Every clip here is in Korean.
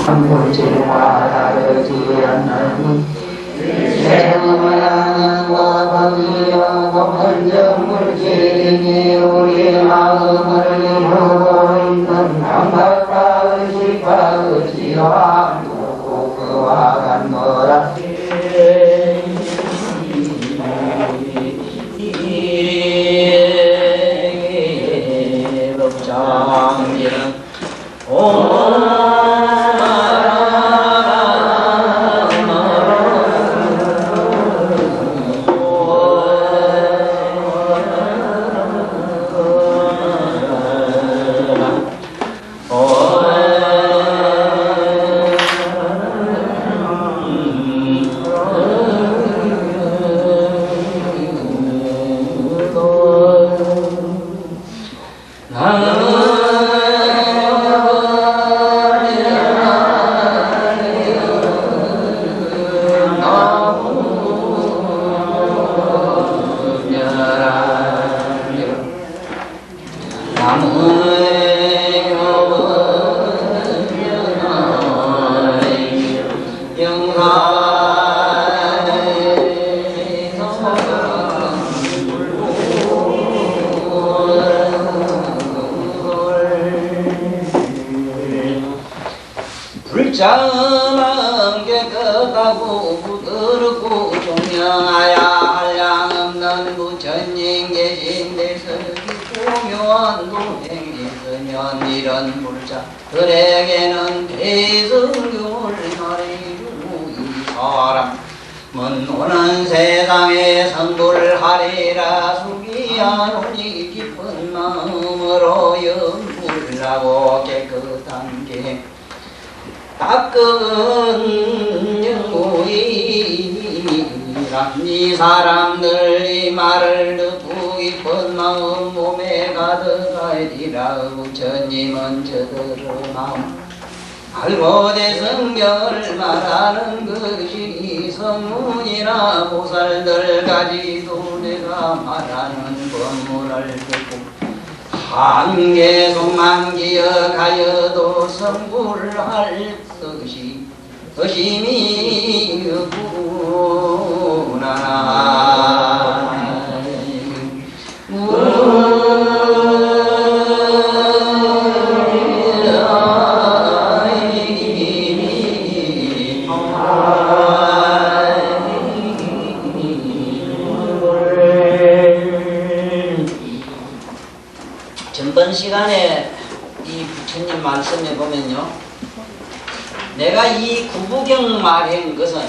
한물질과 다르지 않나니 세상만한 법이여 법헌적 물질이니 우리 마음을 이루고 있는 감각과 의식과 의지와 누구 그와 같노라. 불자만 깨끗하고 부드럽고 존경하야 할 양 없는 부처님 계신 데서 깊고 묘한 도행이 있으면 이런 불자들에게는 대성경을 가리주고 이 사람은 오는 세상에 성불하리라 수기하노니 깊은 마음으로 염불하고 깨끗한 게 닦은 영무이란 이 사람들 이 말을 듣고 깊은 마음 몸에 가득하리라. 부처님은 저들의 마음 알고 대성경을 말하는 것이 성문이나 보살들 가지도 내가 말하는 법문을 듣고 한 계속만 기억하여도 성불할 것이 의심이 없구나. 전번 시간에 이 부처님 말씀에 보면요, 내가 이 구부경 말한 것은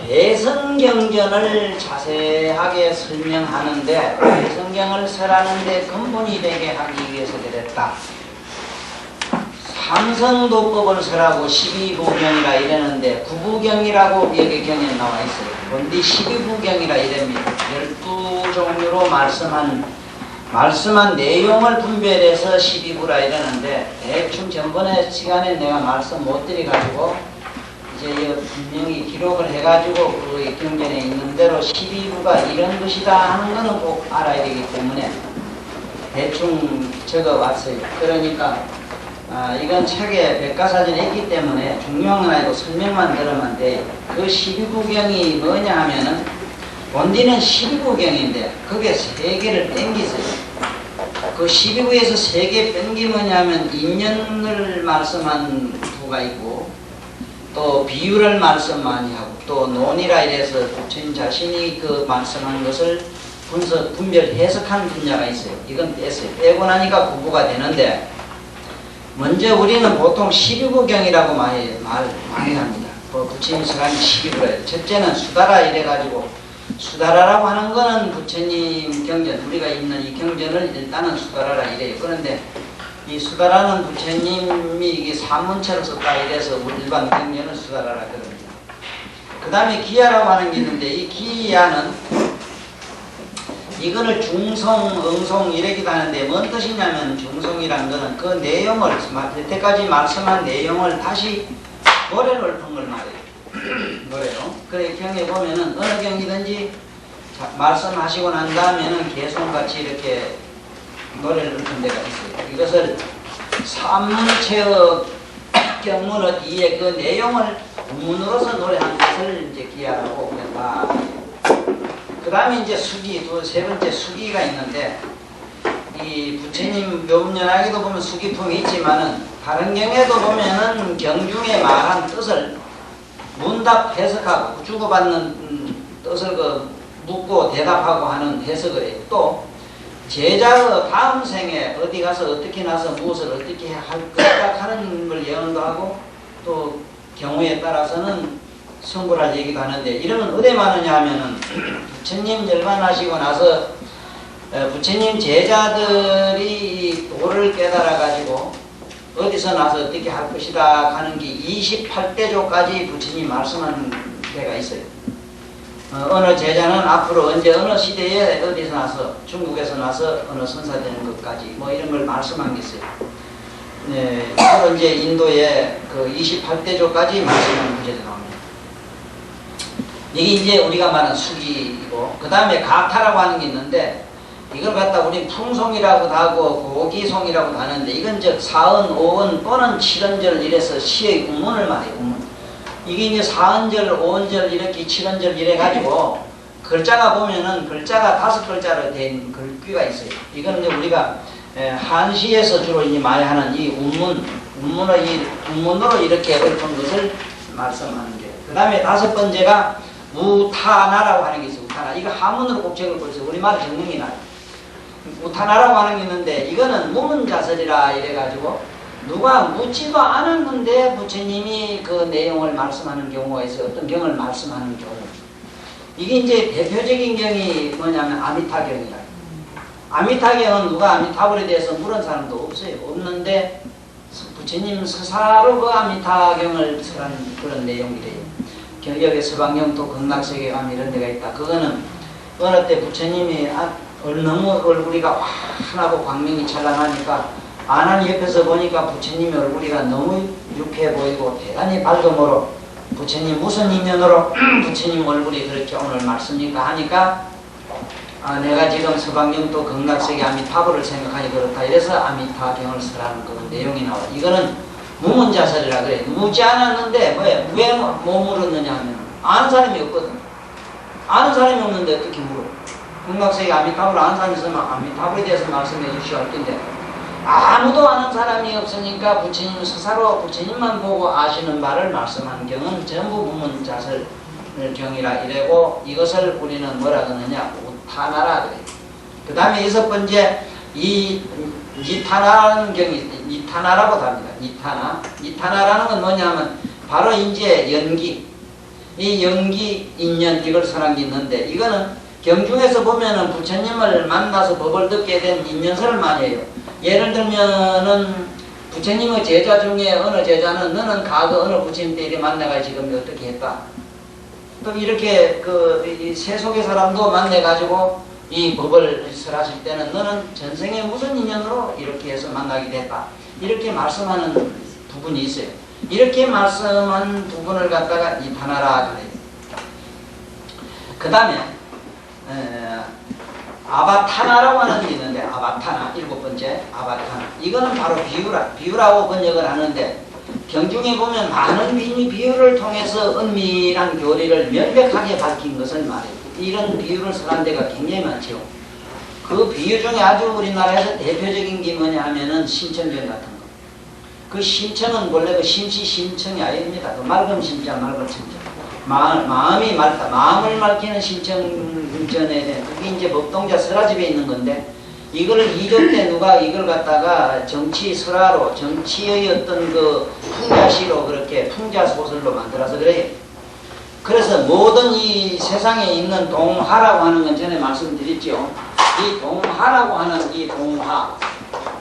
대성경전을 자세하게 설명하는데 대성경을 설하는데 근본이 되게 하기 위해서 그랬다. 삼성도법을 설하고 12부경이라 이러는데 구부경이라고 여기 경에 나와 있어요. 그런데 12부경이라 이랍니다. 12종류로 말씀한 내용을 분별해서 12부라 이러는데 대충 전번에 시간에 내가 말씀 못 드려가지고 이제 분명히 기록을 해가지고 그 경전에 있는 대로 12부가 이런 것이다 하는 거는 꼭 알아야 되기 때문에 대충 적어왔어요. 그러니까 이건 책에 백과사전에 있기 때문에 중요한 건 아니고 설명만 들으면 돼요. 그 12부경이 뭐냐 하면은 본디는 12부경인데 그게 3개를 땡기세요. 그 12부에서 3개 뺀 게 뭐냐면 인연을 말씀한 부가 있고 또 비유를 말씀 많이 하고 또 논이라 이래서 부처님 자신이 그 말씀한 것을 분별 해석한 분야가 있어요. 이건 뺐어요. 빼고 나니까 구부가 되는데 먼저 우리는 보통 12부경이라고 많이 합니다. 부처님 설하는 12부라 해요. 첫째는 수다라 이래가지고 수다라라고 하는 거는 부처님 경전, 우리가 있는 이 경전을 일단은 수다라라 이래요. 그런데 이 수다라는 부처님이 이게 산문체를 썼다 이래서 일반 경전은 수다라라 그럽니다. 그 다음에 기야라고 하는 게 있는데 이 기야는 이거를 중성, 응성 이러기도 하는데 뭔 뜻이냐면 중성이란 거는 그 내용을 여태까지 말씀한 내용을 다시 노래를 푼 걸 말해요. 노래로. 그래 경에 보면은 어느 경이든지 말씀하시고 난 다음에는 개송같이 이렇게 노래를 읊은 데가 있어요. 이것을 산문체의 경문의 뒤에 그 내용을 문으로서 노래한 것을 이제 기하라고 그랬다. 그 다음에 이제 수기, 세 번째 수기가 있는데, 이 부처님 묘문연하기도 보면 수기품이 있지만은 다른 경에도 보면은 경중에 말한 뜻을 문답 해석하고 주고받는 뜻을 묻고 대답하고 하는 해석을 해요. 또 제자의 다음 생에 어디 가서 어떻게 나서 무엇을 어떻게 할 것이다 하는 걸 예언도 하고, 또 경우에 따라서는 선고할 얘기도 하는데, 이러면 어디 많으냐 하면은 부처님 열반하시고 나서 부처님 제자들이 도를 깨달아 가지고 어디서 나서 어떻게 할 것이다 하는 게 28대조까지 부처님 말씀하는 데가 있어요. 어느 제자는 앞으로 언제 어느 시대에 어디서 나서 중국에서 나서 어느 선사 되는 것까지 뭐 이런 걸 말씀한 게 있어요. 네, 그리고 이제 인도에 그 28대조까지 말씀하는 구절이 나옵니다. 이게 이제 우리가 말하는 수기이고, 그 다음에 가타라고 하는 게 있는데, 이걸 갖다 우리 풍송이라고도 하고 고기송이라고도 하는데, 이건 즉 4은, 5은, 또는 7언절 이래서 시의 운문을 말해요. 운문. 이게 이제 4언절, 5언절 이렇게 7언절 이래 가지고 글자가 보면은 글자가 5글자로 된 글귀가 있어요. 이건 이제 우리가 한시에서 주로 이제 많이 하는 이 운문으로 이렇게 읊은 것을 말씀하는 게. 그 다음에 5번째가 우타나라고 하는 게 있어요. 우타나. 이거 한문으로 꼭 적을 있어요. 우리말 정명이 나요. 우타나라고 하는 게 있는데, 이거는 무문자설이라 이래가지고 누가 묻지도 않았는데 부처님이 그 내용을 말씀하는 경우가 있어요. 어떤 경을 말씀하는 경우. 이게 이제 대표적인 경이 뭐냐면 아미타경이라. 아미타경은 누가 아미타불에 대해서 물은 사람도 없어요. 없는데 부처님 스사로 그 아미타경을 설한 그런 내용이래요. 여기 서방영토 극락세계감 이런 데가 있다. 그거는 어느 때 부처님이 너무 얼굴이가 환하고 광명이 찬란하니까 아난 옆에서 보니까 부처님의 얼굴이가 너무 유쾌해 보이고 대단히 밝음으로 부처님 무슨 인연으로 부처님 얼굴이 그렇게 오늘 말씀이니까 하니까 내가 지금 서방영토 극락세계 아미타불을 생각하니 그렇다. 이래서 아미타경을 설하는 그런 내용이 나와. 이거는 무문자설이라 그래. 묻지 않았는데 왜 못 물었느냐 하면 아는 사람이 없거든. 아는 사람이 없는데 어떻게 물어? 극락세계 아미타불을 아는 사람이 있으면 아미타불에 대해서 말씀해 주시오 할 텐데, 아무도 아는 사람이 없으니까 부처님 스사로 부처님만 보고 아시는 바를 말씀하는 경은 전부 무문자설 경이라 이래고, 이것을 우리는 뭐라 그러느냐 우타나라 그래. 그 다음에 6번째 이 니타나라는 경이 니타나라고 합니다. 니타나라는 건 뭐냐면 바로 이제 연기, 이 연기 인연 이걸 설한 게 있는데, 이거는 경중에서 보면은 부처님을 만나서 법을 듣게 된 인연설을 많이 해요. 예를 들면은 부처님의 제자 중에 어느 제자는 너는 과거 어느 부처님 때 이렇게 만나가 지금 어떻게 했다. 또 이렇게 이 세속의 사람도 만나가지고 이 법을 설하실 때는 너는 전생에 무슨 인연으로 이렇게 해서 만나게 됐다. 이렇게 말씀하는 부분이 있어요. 이렇게 말씀한 부분을 갖다가 니타나라 그래요. 그 다음에 아바타나라고 하는 게 있는데, 아바타나 7번째 아바타나. 이거는 바로 비유라고 번역을 하는데, 경중에 보면 많은 비유를 통해서 은밀한 교리를 명백하게 밝힌 것을 말해요. 이런 비유를 설한 데가 굉장히 많죠. 그 비유 중에 아주 우리나라에서 대표적인 게 뭐냐 하면은 신청경 같은 거. 그 신청은 원래 그 신청이 아닙니다. 그 맑은 심자, 맑은 심자. 마음이 맑다. 마음을 밝히는 신청전에, 그게 이제 법동자 설화집에 있는 건데, 이거를 2조 때 누가 이걸 갖다가 정치 설화로, 정치의 어떤 그 풍자시로 그렇게 풍자소설로 만들어서 그래요. 그래서 모든 이 세상에 있는 동화라고 하는 건 전에 말씀드렸죠. 이 동화라고 하는 이 동화,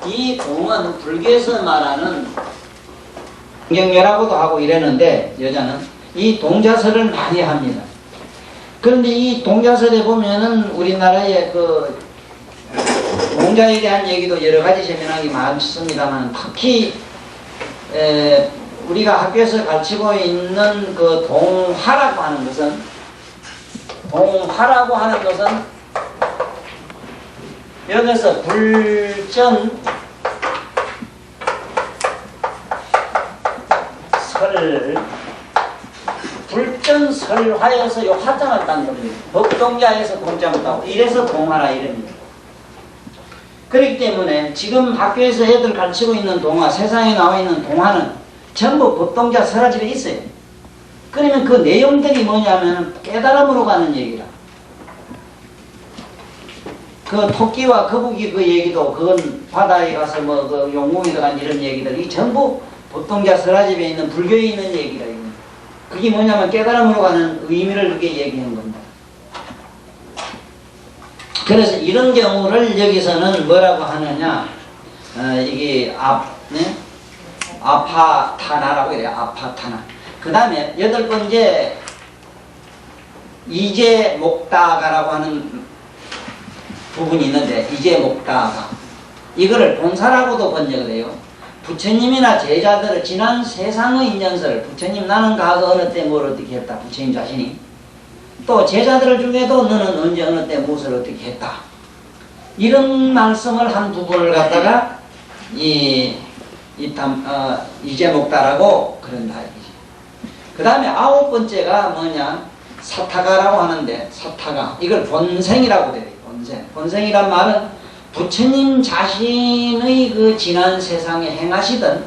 이 동은 불교에서 말하는 경례라고도 하고 이랬는데, 여자는 이 동자설을 많이 합니다. 그런데 이 동자설에 보면은 우리나라의 그 동자에 대한 얘기도 여러 가지 재미나게 많습니다만, 특히 우리가 학교에서 가르치고 있는 그 동화라고 하는 것은, 동화라고 하는 것은 여기서 불전설화에서 요 화장을 딴 겁니다. 법동자에서 동자를 따고 이래서 동화라 이럽니다. 그렇기 때문에 지금 학교에서 애들 가르치고 있는 동화, 세상에 나와 있는 동화는 전부 법동자 설화집에 있어요. 그러면 그 내용들이 뭐냐면 깨달음으로 가는 얘기라. 그 토끼와 거북이 그 얘기도 그건 바다에 가서 뭐 그 용궁에 들어간 이런 얘기들이 전부 법동자 설화집에 있는 불교에 있는 얘기라. 그게 뭐냐면 깨달음으로 가는 의미를 그렇게 얘기한 겁니다. 그래서 이런 경우를 여기서는 뭐라고 하느냐, 이게 아파타나라고 해요. 아파타나. 그 다음에 8번째 이제목다가라고 하는 부분이 있는데, 이제목다가 이거를 본사라고도 번역을 해요. 부처님이나 제자들의 지난 세상의 인연설을, 부처님 나는 과거 어느 때 뭘 어떻게 했다, 부처님 자신이 또 제자들 중에도 너는 언제 어느 때 무엇을 어떻게 했다, 이런 말씀을 한 부분을 갖다가 이제목다라고 그런다. 그 다음에 9번째가 뭐냐, 사타가라고 하는데, 사타가 이걸 본생이라고 돼요. 본생이란 말은 부처님 자신의 그 지난 세상에 행하시던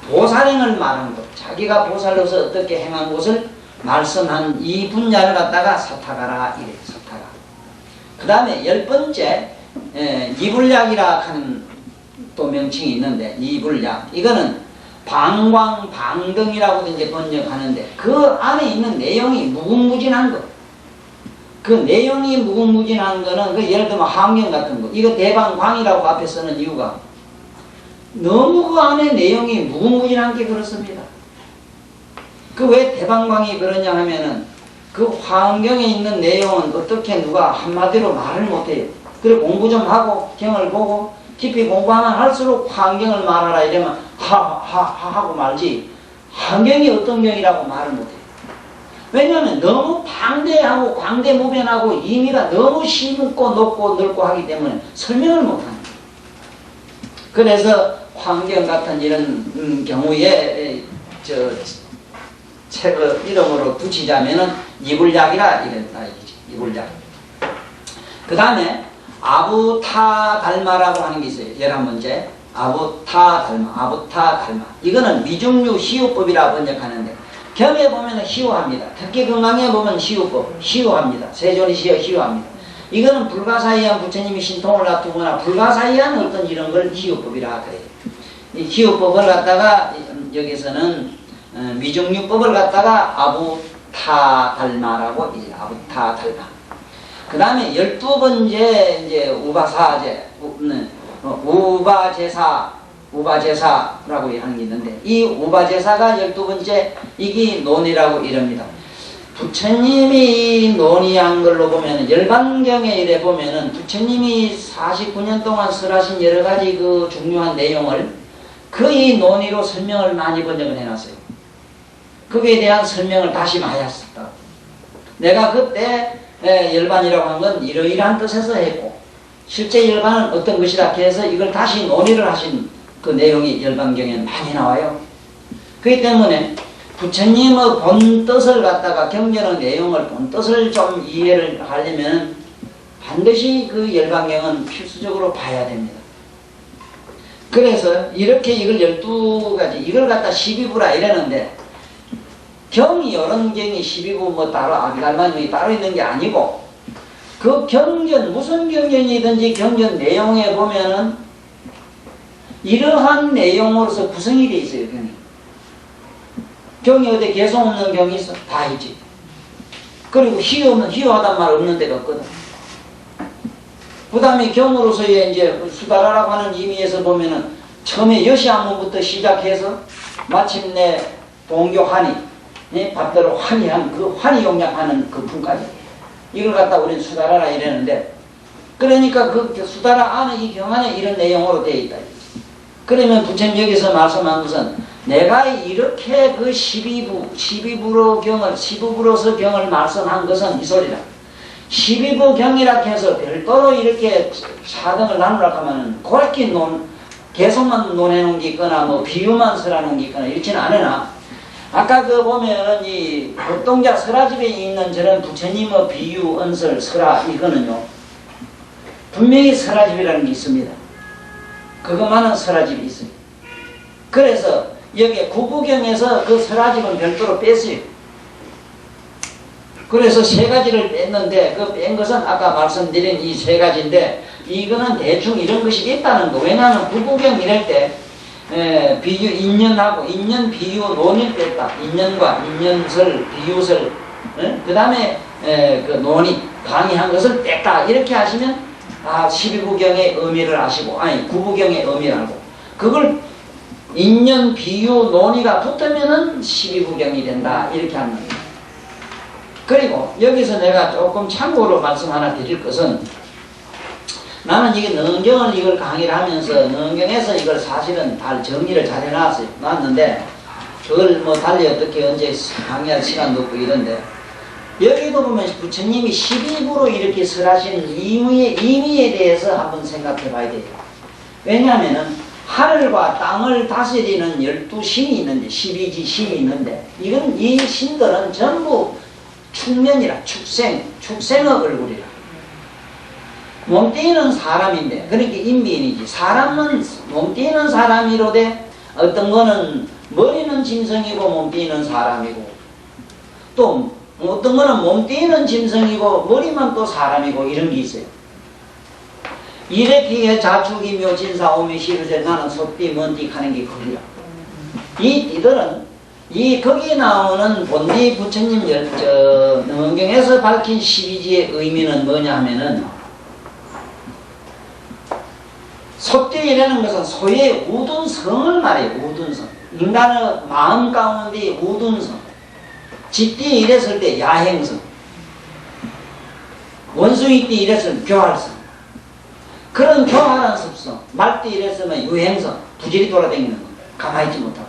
보살행을 말하는 것, 자기가 보살로서 어떻게 행한 것을 말씀한 이 분야를 갖다가 사타가라 이래요. 사타가. 그 다음에 10번째 이불약이라 하는 또 명칭이 있는데, 이불약 이거는 방광, 방등이라고도 이제 번역하는데, 그 안에 있는 내용이 무궁무진한 것. 그 내용이 무궁무진한 거는 그 예를 들면 환경 같은 거, 이거 대방광이라고 앞에 쓰는 이유가 너무 그 안에 내용이 무궁무진한 게 그렇습니다. 그 왜 대방광이 그러냐 하면은 그 환경에 있는 내용은 어떻게 누가 한마디로 말을 못해요. 그래 공부 좀 하고 경을 보고 깊이 공부하면 할수록 환경을 말하라 이러면 하고 말지, 환경이 어떤 경이라고 말을 못해요. 왜냐하면 너무 방대하고 광대무변하고 의미가 너무 심고 높고 넓고 하기 때문에 설명을 못합니다. 그래서 환경 같은 이런 경우에 책을 이름으로 붙이자면은 이불약이라 이랬다. 이불약. 그 다음에 아부타달마라고 하는 게 있어요. 11번째 아부타달마. 이거는 미중류 시우법이라 번역하는데, 경에 보면 희호합니다. 특히 금강에 보면 희호법, 희호합니다. 세존이 희호합니다. 이거는 불가사의한 부처님이 신통을 놔두거나 불가사의한 어떤 이런 걸 희호법이라 그래요. 이 희호법을 갖다가 여기서는 미중류법을 갖다가 아부타달마라고 이제 아부타달마. 그 다음에 12번째 이제 우바제사라고 하는 게 있는데, 이 우바제사가 12번째 이게 논이라고 이럽니다. 부처님이 논의한 걸로 보면, 열반경에 이래 보면은 부처님이 49년 동안 설하신 여러 가지 그 중요한 내용을 거의 논의로 설명을 많이 번역을 해놨어요. 거기에 대한 설명을 다시 많이 했었다. 내가 그때 열반이라고 한 건 이러이러한 뜻에서 했고, 실제 열반은 어떤 것이라 해서 이걸 다시 논의를 하신 그 내용이 열반경에 많이 나와요. 그렇기 때문에 부처님의 본 뜻을 갖다가 경전의 내용을 본 뜻을 좀 이해를 하려면 반드시 그 열반경은 필수적으로 봐야 됩니다. 그래서 이렇게 이걸 12가지 이걸 갖다 12부라 이러는데, 경이 이런 경이 12부 뭐 따로 아비달만이 따로 있는 게 아니고, 그 경전 무슨 경전이든지 경전 내용에 보면은 이러한 내용으로서 구성이 되어 있어요. 경이 어디 개성 없는 경이 있어? 다 있지. 그리고 희요하단 말 없는 데가 없거든. 그 다음에 경으로서의 이제 수다라라고 하는 의미에서 보면은 처음에 여시안문부터 시작해서 마침내 동교환희, 받들어 환희한 그 환희 용약하는 그 품까지, 이걸 갖다 우리는 수다라라 이러는데, 그러니까 그 수다라 안에 이 경 안에 이런 내용으로 되어 있다. 그러면 부처님 여기서 말씀한 것은 내가 이렇게 그 12부로서 경을 말씀한 것은 이 소리다. 12부경이라 해서 별도로 이렇게 사등을 나누라고 하면 그렇게 개성만 논해놓은 게 있거나 뭐 비유만 설하는 게 있거나 이렇지는 않으나 아까 그 보면 이 법동자 설화집에 있는 저런 부처님의 비유, 언설, 설화 이거는요 분명히 설화집이라는 게 있습니다. 그것만은 설화집이 있어요. 그래서 여기 구부경에서 그 설화집은 별도로 뺐어요. 그래서 세 가지를 뺐는데 그 뺀 것은 아까 말씀드린 이 세 가지인데 이거는 대충 이런 것이 있다는 거. 왜냐하면 구부경 이럴 때 비유 인연하고 인연 비유 논을 뺐다. 인연과 인연설 비유설 그 다음에 그 논의 강의한 것을 뺐다. 이렇게 하시면 12부경의 의미를 아시고 아니 구부경의 의미를 알고 그걸 인연 비유 논의가 붙으면은 12부경이 된다. 이렇게 하는 거예요. 그리고 여기서 내가 조금 참고로 말씀 하나 드릴 것은 나는 이게 능경을 이걸 강의를 하면서 능경에서 이걸 사실은 다 정리를 잘 해놨어요. 놨는데 그걸 뭐 달리 어떻게 언제 강의할 시간도 없고 이런데 여기도 보면 부처님이 12부로 이렇게 설하신 의미에 대해서 한번 생각해 봐야 돼요. 왜냐하면은 하늘과 땅을 다스리는 12신이 있는데 12지신이 있는데 이건 이 신들은 전부 축면이라 축생의 얼굴이라 몸띠는 사람인데 그러니까 인비인이지 사람은 몸띠는 사람이로되 어떤 거는 머리는 짐승이고 몸띠는 사람이고 또 어떤 거는 몸띠는 짐승이고 머리만 또 사람이고 이런 게 있어요. 이래피에 자축이 묘진사오미 시루제 나는 솥띠 먼띠 하는 게 그거야. 이 띠들은 이 거기에 나오는 본디 부처님 능경에서 밝힌 12지의 의미는 뭐냐 하면은 솥띠라는 것은 소의 우둔성을 말해요. 우둔성. 인간의 마음 가운데 우둔성. 쥐띠 이랬을 때 야행성. 원숭이띠 이랬을 때 교활성. 그런 교활한 습성. 말띠 이랬으면 유행성. 부지리 돌아다니는 거. 가만히 있지 못하고.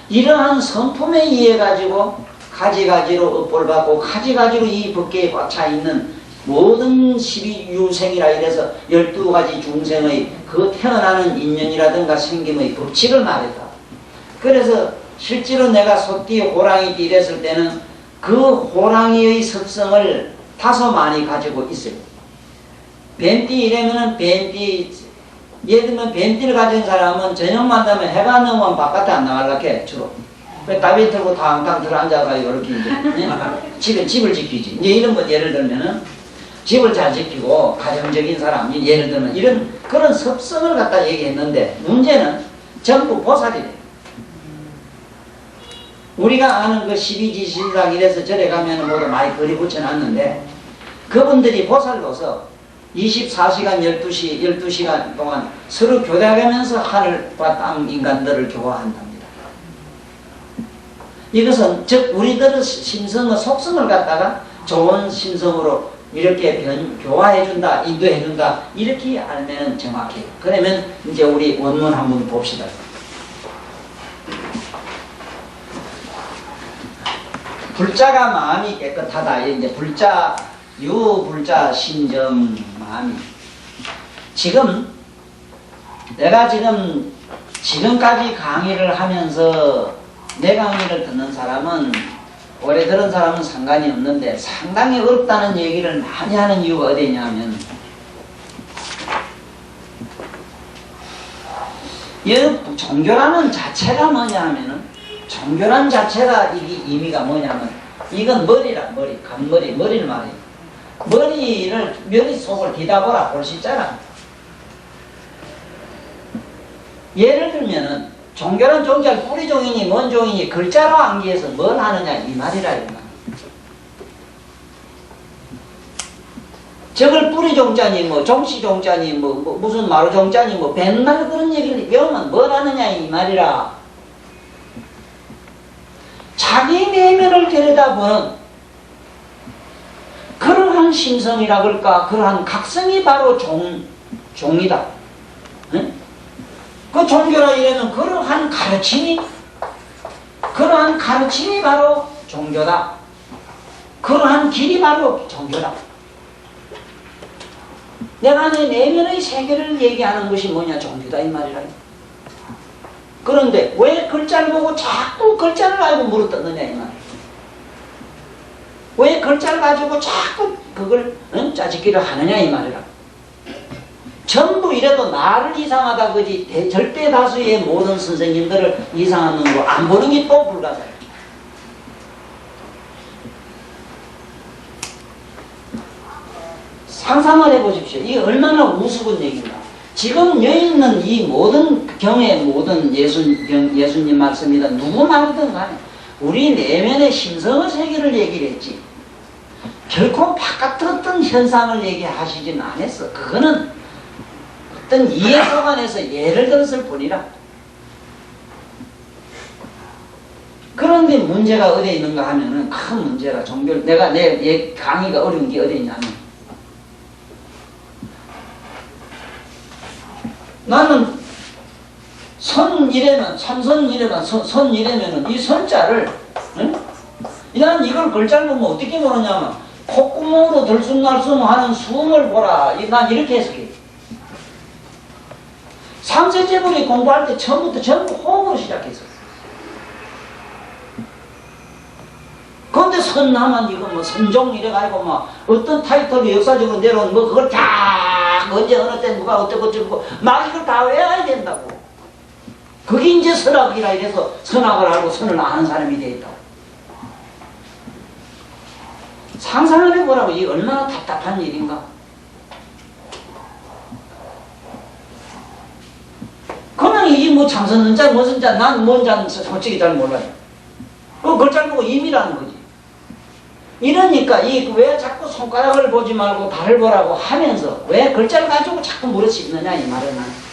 이러한 성품에 의해 가지고 가지가지로 업볼받고 가지가지로 이 법계에 꽉 차 있는 모든 12유생이라 이래서 12가지 중생의 그 태어나는 인연이라든가 생김의 법칙을 말했다. 그래서 실제로 내가 소띠, 호랑이띠 이랬을 때는 그 호랑이의 습성을 다소 많이 가지고 있어요. 뱀띠 이러면은 뱀띠 예를 들면 뱀띠를 가진 사람은 저녁만 되면 해가 넘으면 바깥에 안 나가려고 해, 주로. 다리 들고 탕탕 들어앉아가 이렇게 이제 집을 지키지. 이제 이런 것 예를 들면은 집을 잘 지키고 가정적인 사람이 예를 들면 이런 그런 습성을 갖다 얘기했는데 문제는 전부 보살이래요. 우리가 아는 그 12지신상 이래서 절에 가면 모두 많이 그리 붙여놨는데 그분들이 보살로서 24시간 12시간 동안 서로 교대하면서 하늘과 땅 인간들을 교화한답니다. 이것은 즉 우리들의 심성의 속성을 갖다가 좋은 심성으로 이렇게 교화해준다, 인도해준다 이렇게 알면 정확해요. 그러면 이제 우리 원문 한번 봅시다. 불자가 마음이 깨끗하다. 이제 불자 유불자 신정 마음이 내가 지금까지 강의를 하면서 내 강의를 듣는 사람은 오래 들은 사람은 상관이 없는데 상당히 어렵다는 얘기를 많이 하는 이유가 어디냐면 이 종교라는 자체가 뭐냐 하면은 종교란 자체가 이게 의미가 뭐냐면 이건 머리라 머리를 말해요. 머릿속을 뒤다보라 볼 수 있잖아. 예를 들면은 종교는 종교할 뿌리종이니 뭔 종이니 글자로 암기해서 뭘 하느냐 이 말이라 이거. 저걸 뿌리종자니 뭐 종시종자니 뭐 무슨 마루종자니 뭐 맨날 그런 얘기를 배우면 뭘 하느냐 이 말이라. 자기 내면을 들여다보는 그러한 심성이라 그럴까 그러한 각성이 바로 종이다. 응? 그 종교라 이래는 그러한 가르침이 바로 종교다. 그러한 길이 바로 종교다. 내가 내 내면의 세계를 얘기하는 것이 뭐냐? 종교다 이 말이라. 그런데 왜 글자를 보고 자꾸 글자를 알고 물어뜯느냐 이 말. 왜 글자를 가지고 자꾸 그걸 짜집기를 하느냐 이 말이라. 전부 이래도 나를 이상하다 그지 절대 다수의 모든 선생님들을 이상한 놈으로 안 보는 게 또 불가사야. 상상을 해보십시오. 이게 얼마나 우스운 얘기인가. 지금 여기 있는 이 모든 경의 모든 예수님 말씀이다 누구 말이든 간에 우리 내면의 심성의 세계를 얘기를 했지 결코 바깥 어떤 현상을 얘기하시진 않았어. 그거는 어떤 이해 속안에서 예를 들었을 뿐이라. 그런데 문제가 어디에 있는가 하면은 큰 문제라. 종교 내가 내 강의가 어려운 게 어디에 있냐면 나는 선이래면 참선이래면 선이래면은 이 선자를 나는 이걸 글자를 보면 어떻게 보느냐면 콧구멍으로 들숨날숨 하는 숨을 보라. 난 이렇게 해석해. 삼세제불이 공부할 때 처음부터 전부 호흡으로 시작했어. 그런데 선하면 이거 뭐 선종 이래가지고 막 어떤 타이틀이 역사적으로 내려온 뭐 그걸 다 언제 어느 때 누가 어쩌고 막 이걸 다 외워야 된다고. 그게 이제 선학이라 이래서 선학을 알고 선을 아는 사람이 돼 있다고. 상상을 해보라고. 이게 얼마나 답답한 일인가. 그러면 이게 뭐 참선자 무슨 자 난 뭔 자는 솔직히 잘 몰라요. 그 글자 보고 임이라는 거지. 이러니까 이 왜 자꾸 손가락을 보지 말고 달을 보라고 하면서 왜 글자를 가지고 자꾸 물어 씹느냐 이 말은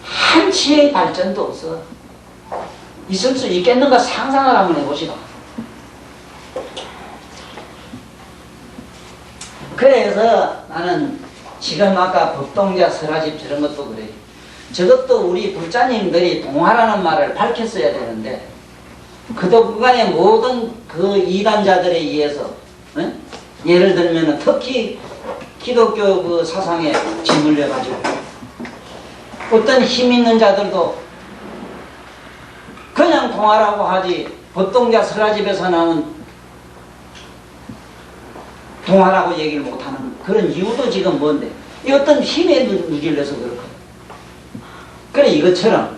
한치의 발전도 없어. 있을 수 있겠는가 상상을 한번 해보시라. 그래서 나는 지금 아까 법동자 설화집 저런 것도 그래요. 저것도 우리 불자님들이 동화라는 말을 밝혔어야 되는데 그동안의 모든 그 이단자들에 의해서 예를 들면 특히 기독교 그 사상에 짓눌려가지고 어떤 힘 있는 자들도 그냥 동화라고 하지 법동자 설화집에서 나온 동화라고 얘기를 못하는 그런 이유도 지금 뭔데 이 어떤 힘에 누질려서 그렇거든. 그래 이것처럼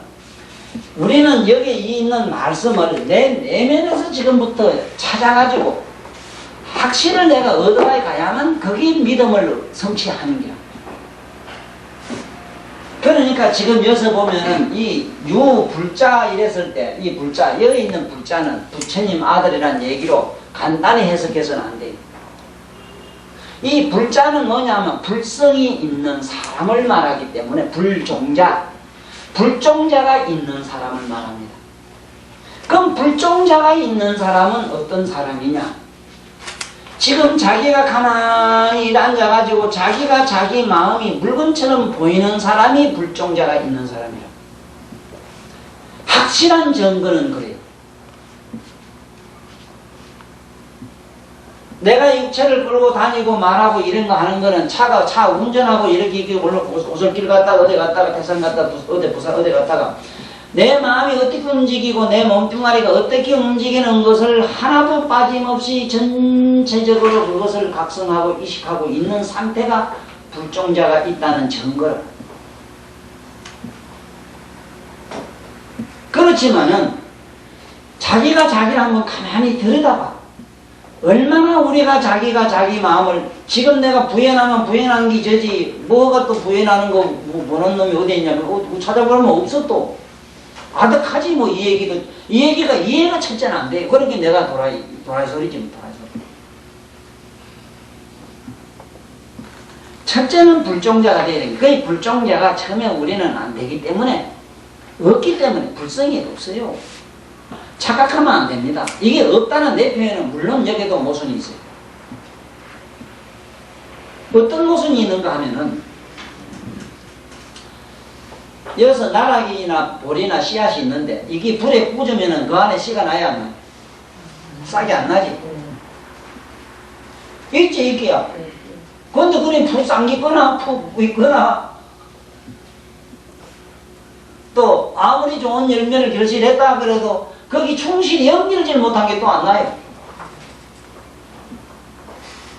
우리는 여기 있는 말씀을 내 내면에서 지금부터 찾아가지고 확신을 내가 얻어가야만 그게 믿음을 성취하는 거야. 그러니까 지금 여기서 보면은 이 유불자 이랬을 때 이 불자 여기 있는 불자는 부처님 아들이란 얘기로 간단히 해석해서는 안 돼요. 이 불자는 뭐냐면 불성이 있는 사람을 말하기 때문에 불종자가 있는 사람을 말합니다. 그럼 불종자가 있는 사람은 어떤 사람이냐? 지금 자기가 가만히 앉아가지고 자기가 자기 마음이 물건처럼 보이는 사람이 불종자가 있는 사람이라. 확실한 증거는 그래요. 내가 육체를 끌고 다니고 말하고 이런 거 하는 거는 차 운전하고 이렇게 물론 오솔길 갔다가 어디 갔다가 태산 갔다가 어디 부산 어디 갔다가 내 마음이 어떻게 움직이고 내 몸뚱아리가 어떻게 움직이는 것을 하나도 빠짐없이 전체적으로 그것을 각성하고 의식하고 있는 상태가 불종자가 있다는 증거라. 그렇지만은 자기가 자기를 한번 가만히 들여다봐. 얼마나 우리가 자기가 자기 마음을 지금 내가 부연하면 부연한 게 저지 뭐가 또 부연하는 거 뭐는 놈이 어디 있냐면 찾아보면 없어 또 아득하지 뭐 이 얘기가 이해가 첫째는 안 돼. 그러니까 내가 도라이 소리지 도라이 소리. 첫째는 불종자가 돼야 돼. 그 불종자가 처음에 우리는 안 되기 때문에 없기 때문에 불성이 없어요. 착각하면 안 됩니다. 이게 없다는 내 표현은 물론 여기도 모순이 있어요. 어떤 모순이 있는가 하면은 여기서 나락이나 볼이나 씨앗이 있는데 이게 불에 꽂으면은 그 안에 씨가 나야 안 나? 싹이 안 나지? 있지 있기야. 그런데 그냥 푹 삼기거나 푹 있거나 또 아무리 좋은 열매를 결실했다 그래도 거기 충실히 연결질 못한 게 또 안 나요.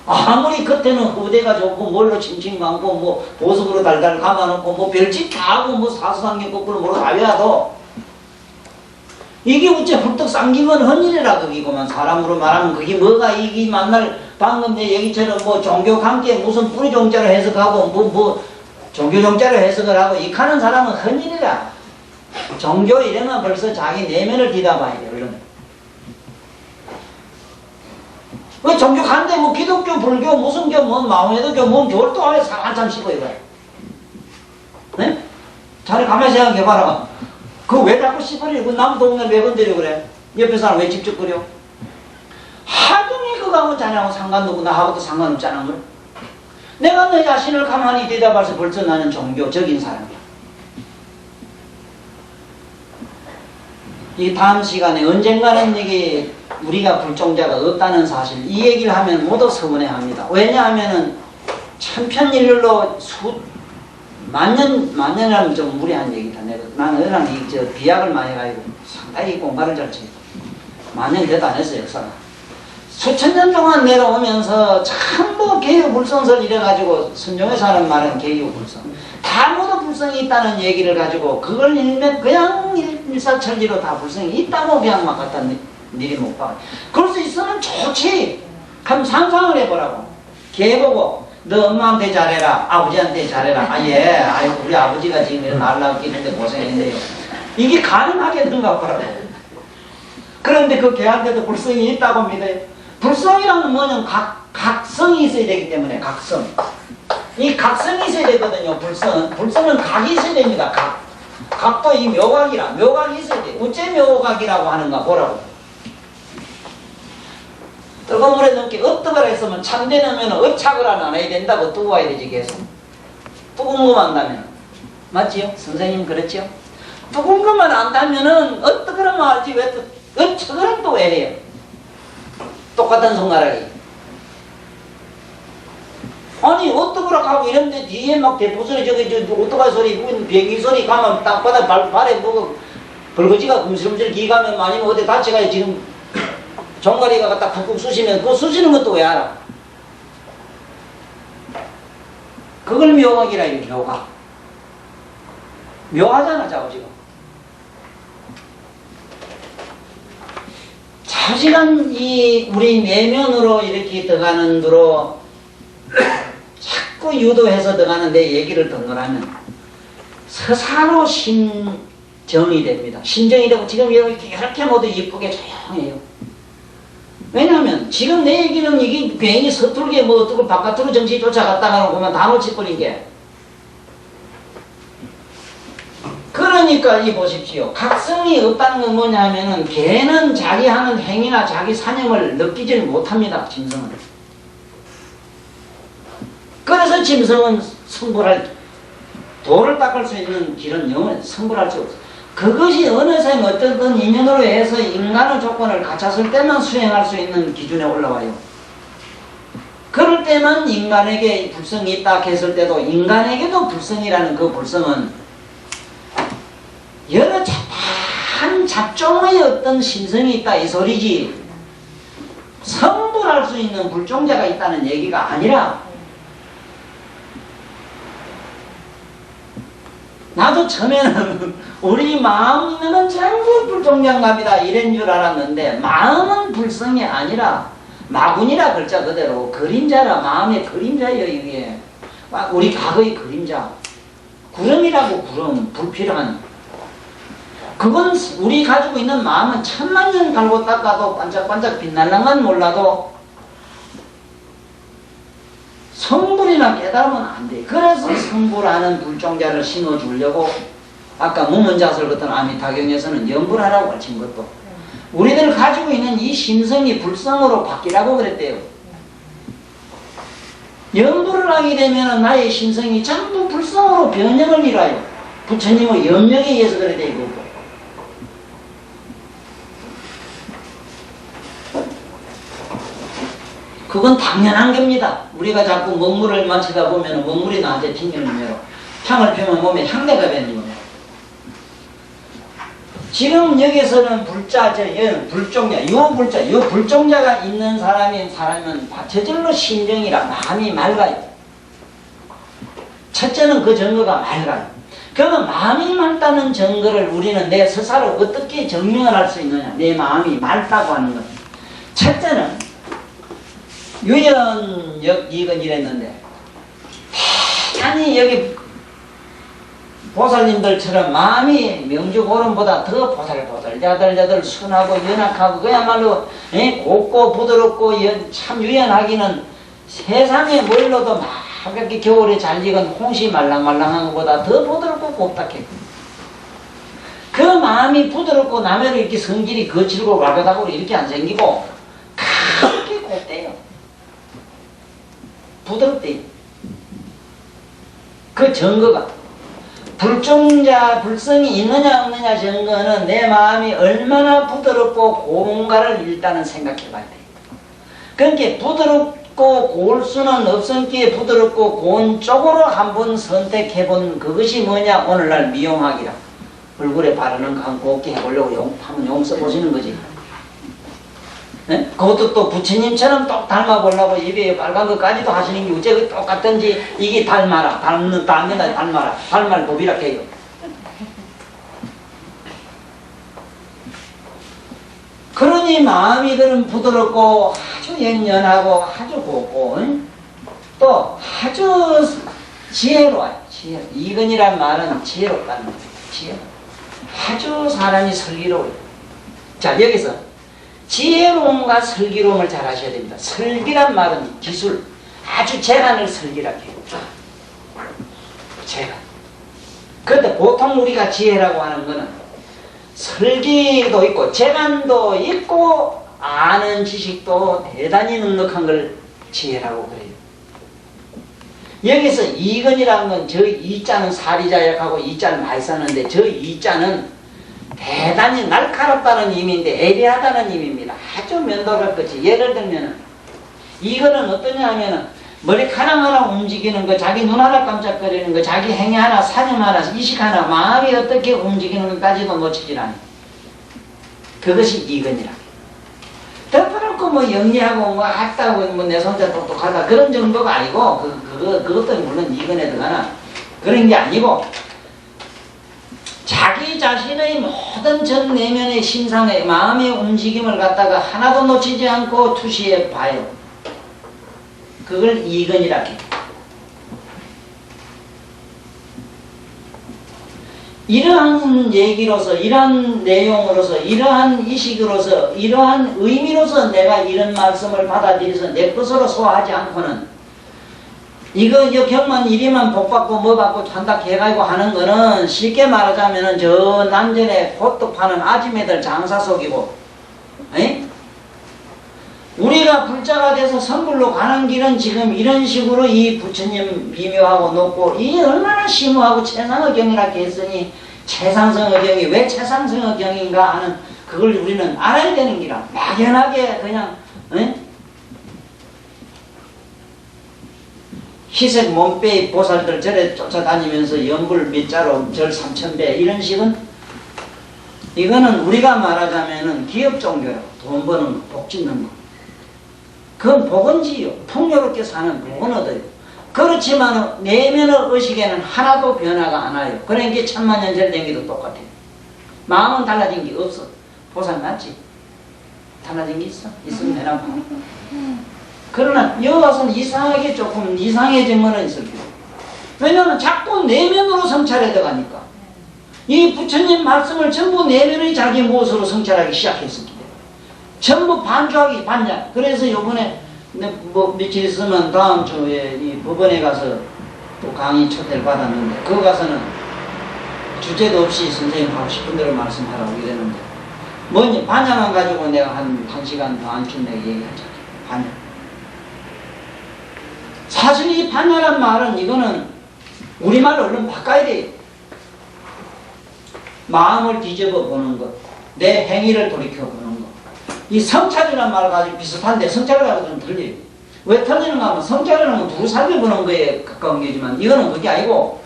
아무리 겉에는 후대가 좋고 뭘로 칭칭 감고 뭐 보석으로 달달 감아놓고 뭐 별짓 다 하고 뭐 사수상경 거꾸로 뭐로 다 외워도 이게 어째 훌떡 삼기면 헌일이라 그기고만 사람으로 말하면 그게 뭐가 이게 만날 방금 내 얘기처럼 뭐 종교 관계 무슨 뿌리 종자로 해석하고 뭐 종교 종자로 해석을 하고 이카는 사람은 헌일이라. 종교 이러면 벌써 자기 내면을 뒤다봐야 돼 얼른. 왜 종교 간데 뭐 기독교, 불교, 무슨 교, 뭐 마음에도교, 뭔 교를 또 안에 한참 씹어 이거야. 네? 자네 가만히 생각해봐라. 그거 왜 자꾸 씹어려? 그 남 동네 왜 건드려 그래? 옆에 사람 왜 집적거려? 하등이 그거하고 자네하고 상관도 없고 나하고도 상관없잖아. 걸. 내가 내 자신을 가만히 들여다봐서 벌써 나는 종교적인 사람이야. 이 다음 시간에 언젠가는 이게 우리가 불종자가 없다는 사실 이 얘기를 하면 모두 서운해합니다. 왜냐하면은 천편일률로 만년이라면 좀 무리한 얘기다. 나는 어랑 저 비약을 많이 가지고 상당히 공부를 잘 쳐. 만년이 돼도 안 했어 역사가. 수천 년 동안 내려오면서 전부 개유불성설 이래가지고 선종에서 하는 말은 개유불성. 다 모두 불성이 있다는 얘기를 가지고 그걸 일면 그냥 일사천리로 다 불성이 있다고 그냥 막 갖다 미리 못 봐. 그럴 수 있으면 좋지. 한번 상상을 해보라고. 개 보고 너 엄마한테 잘해라. 아버지한테 잘해라. 아 예. 아유 우리 아버지가 지금 날 낳기는데 고생했네요. 이게 가능하겠는가 보라고. 그런데 그 개한테도 불성이 있다고 믿어요. 불성이라는 뭐냐면 각성이 있어야 되기 때문에 각성. 이 각성이 있어야 되거든요. 불성은 각이 있어야 됩니다. 각도 이 묘각이라. 묘각이 있어야 돼. 어째 묘각이라고 하는가 보라고. 뜨거운 물에 넣기 업떡을 했으면 참되면 업착을 안 해야 된다고 두고 와야 되지 계속. 뜨거운 것만 안다면. 맞지요? 선생님 그렇지요? 뜨거운 것만 안다면은 업떡을 말지 왜 또 업착을 또 왜 해요? 똑같은 손가락이. 아니 어떡하라 하고 이런데 뒤에 막 대포소리 저기 오토바이 소리 비행기 소리 가면 땅바닥 발에 뭐가 벌거지가 금슬금슬 기가면 아니면 어디 다치가 지금 종가리가 갖다 쿡쿡 쑤시면 그거 쑤시는 것도 왜 알아? 그걸 묘각이라 이래. 묘각. 묘하잖아 자꾸 지금. 자시간 이 우리 내면으로 이렇게 들어가는 대로 자꾸 유도해서 들어가는 내 얘기를 듣노라면 서사로 신정이 됩니다. 신정이 되고 지금 이렇게 모두 이쁘게 조용해요. 왜냐하면 지금 내 얘기는 이게 괜히 서툴게 뭐 어떻게 바깥으로 정신이 쫓아갔다가 보면 다 놓치버린 게. 그러니까 이 보십시오. 각성이 없다는 건 뭐냐 하면은 걔는 자기 하는 행위나 자기 사념을 느끼질 못합니다. 짐승은. 그래서 짐승은 성불할 돌을 닦을 수 있는 길은 영원 성불할 수 없어. 그것이 어느 생 어떤 인연으로 해서 인간의 조건을 갖췄을 때만 수행할 수 있는 기준에 올라와요. 그럴 때만 인간에게 불성이 있다 했을 때도 인간에게도 불성이라는 그 불성은 여러 한 잡종의 어떤 신성이 있다 이 소리지 성불할 수 있는 불종자가 있다는 얘기가 아니라 나도 처음에는 우리 마음이면은 전부 불종장갑이다 이런 줄 알았는데 마음은 불성이 아니라 마군이라 글자 그대로 그림자라 마음의 그림자예요 이게. 우리 과거의 그림자. 구름이라고 구름 불필요한. 그건 우리 가지고 있는 마음은 천만 년 갈고 닦아도 반짝반짝 빛날랑만 몰라도 성불이나 깨달으면 안 돼. 그래서 성불하는 불종자를 심어주려고 아까 무문자설 같은 아미타경에서는 연불하라고 가르친 것도 우리들 가지고 있는 이 심성이 불성으로 바뀌라고 그랬대요. 연불을 하게 되면 나의 심성이 전부 불성으로 변형을 이뤄요. 부처님의 염력에 의해서 그래 돼 이거고. 그 그건 당연한 겁니다. 우리가 자꾸 먹물을 마치다 보면 먹물이 나한테 튕기는 거예요. 향을 피우면 몸에 향내가 배는 거예요. 지금 여기서는 여기는 불종자, 요 불종자가 있는 사람은 저절로 심정이라 마음이 맑아요. 첫째는 그 증거가 맑아요. 그러면 마음이 맑다는 증거를 우리는 내 스스로 어떻게 증명을 할 수 있느냐? 내 마음이 맑다고 하는 것. 첫째는 유연역 이건 이랬는데 대단히 여기 보살님들처럼 마음이 명주고름보다 더 보살자들 순하고 연약하고 그야말로 곱고 부드럽고 참 유연하기는 세상에 뭘로도 막 이렇게 겨울에 잘 익은 홍시 말랑말랑한 것보다 더 부드럽고 곱닥해. 그 마음이 부드럽고 남해로 이렇게 성질이 거칠고 와그닥으로 이렇게 안 생기고 그렇게 곱대요. 부드럽대요. 그 증거가 불성이 있느냐 없느냐 증거는 내 마음이 얼마나 부드럽고 고운가를 일단은 생각해 봐야 돼요. 그러니까 부드럽고 고울 수는 없으니까 부드럽고 고운 쪽으로 한번 선택해 본 그것이 뭐냐? 오늘날 미용학이라. 얼굴에 바르는 거 곱게 해보려고 한번 용 써보시는 거지. 네? 그것도 또 부처님처럼 똑 닮아보려고 입에 빨간 것까지도 하시는 게 어째 똑같든지 이게 닮아라. 닮을 법이라 해요. 그러니 마음이 그런 부드럽고 아주 연연하고 아주 곱고 또 아주 지혜로워요. 이근이란 말은 지혜롭다는 거예요. 지혜. 아주 사람이 슬기로워요. 자, 여기서 지혜로움과 슬기로움을 잘 하셔야 됩니다. 슬기란 말은 기술, 아주 재간을 슬기라고 해요. 재간. 그런데 보통 우리가 지혜라고 하는 거는 슬기도 있고 재간도 있고 아는 지식도 대단히 넉넉한 걸 지혜라고 그래요. 여기서 이근이라는 건 저 이자는 사리자약하고 이자는 많이 썼는데 저 이자는 대단히 날카롭다는 의미인데 애매하다는 의미입니다. 아주 면도할 것이. 예를 들면은 이거는 어떠냐 하면은 머리카락 하나 움직이는 거, 자기 눈 하나 깜짝거리는 거, 자기 행위 하나, 사념 하나, 이식 하나, 마음이 어떻게 움직이는 것까지도 놓치질 않아요. 그것이 이근이라. 덮어놓고 뭐 영리하고 뭐 악다고 뭐 내 손자 똑똑하다 그런 정도가 아니고 그것도 물론 이근에 들어가나 그런 게 아니고 자기 자신의 모든 전 내면의 심상의 마음의 움직임을 갖다가 하나도 놓치지 않고 투시해 봐요. 그걸 이근이라 해요. 이러한 얘기로서, 이러한 내용으로서, 이러한 이식으로서, 이러한 의미로서 내가 이런 말씀을 받아들여서 내 것으로 소화하지 않고는 이거 경만 이리만 복받고 뭐 받고 한다 해가지고 하는 거는 쉽게 말하자면은 저 남전에 호떡 파는 아줌매들 장사 속이고, 에? 우리가 불자가 돼서 선불로 가는 길은 지금 이런 식으로 이 부처님 미묘하고 높고 이 얼마나 심오하고 최상의 경이라 했으니 최상승의 경이 왜 최상승의 경인가 하는 그걸 우리는 알아야 되는 기라. 막연하게 그냥 에? 희색 몸빼이 보살들 절에 쫓아다니면서 연불 밑자로 절 3000배 이런 식은 이거는 우리가 말하자면은 기업 종교요. 돈 버는 거, 복 짓는 거. 그건 복은지요. 풍요롭게 사는 복은 얻어요. 그렇지만 내면의 의식에는 하나도 변화가 안 와요. 그러니까 천만년절 된기도 똑같아요. 마음은 달라진 게 없어. 보살 맞지? 달라진 게 있어? 있으면 되나 봐. 그러나 여기 와서는 이상하게 조금 이상해진 거는 있을 거예요. 왜냐하면 자꾸 내면으로 성찰해 들어가니까 이 부처님 말씀을 전부 내면의 자기 무엇으로 성찰하기 시작했습니다. 전부 반주하기 반장. 그래서 요번에 뭐 며칠 있으면 다음 주에 이 법원에 가서 또 강의 초대를 받았는데 거기 가서는 주제도 없이 선생님 하고 싶은 대로 말씀하라고 이랬는데 뭐니 반야만 가지고 내가 한 시간 반쯤 내가 얘기하잖아. 반야. 사실 이 반야란 말은 이거는 우리말로 얼른 바꿔야 돼요. 마음을 뒤집어 보는 것, 내 행위를 돌이켜 보는 것. 이 성찰이라는 말 가지고 비슷한데 성찰을 가지고 좀 틀려요. 왜 터지는가 하면 성자라는 건 두루 살펴보는 거에 가까운 게지만 이거는 그게 아니고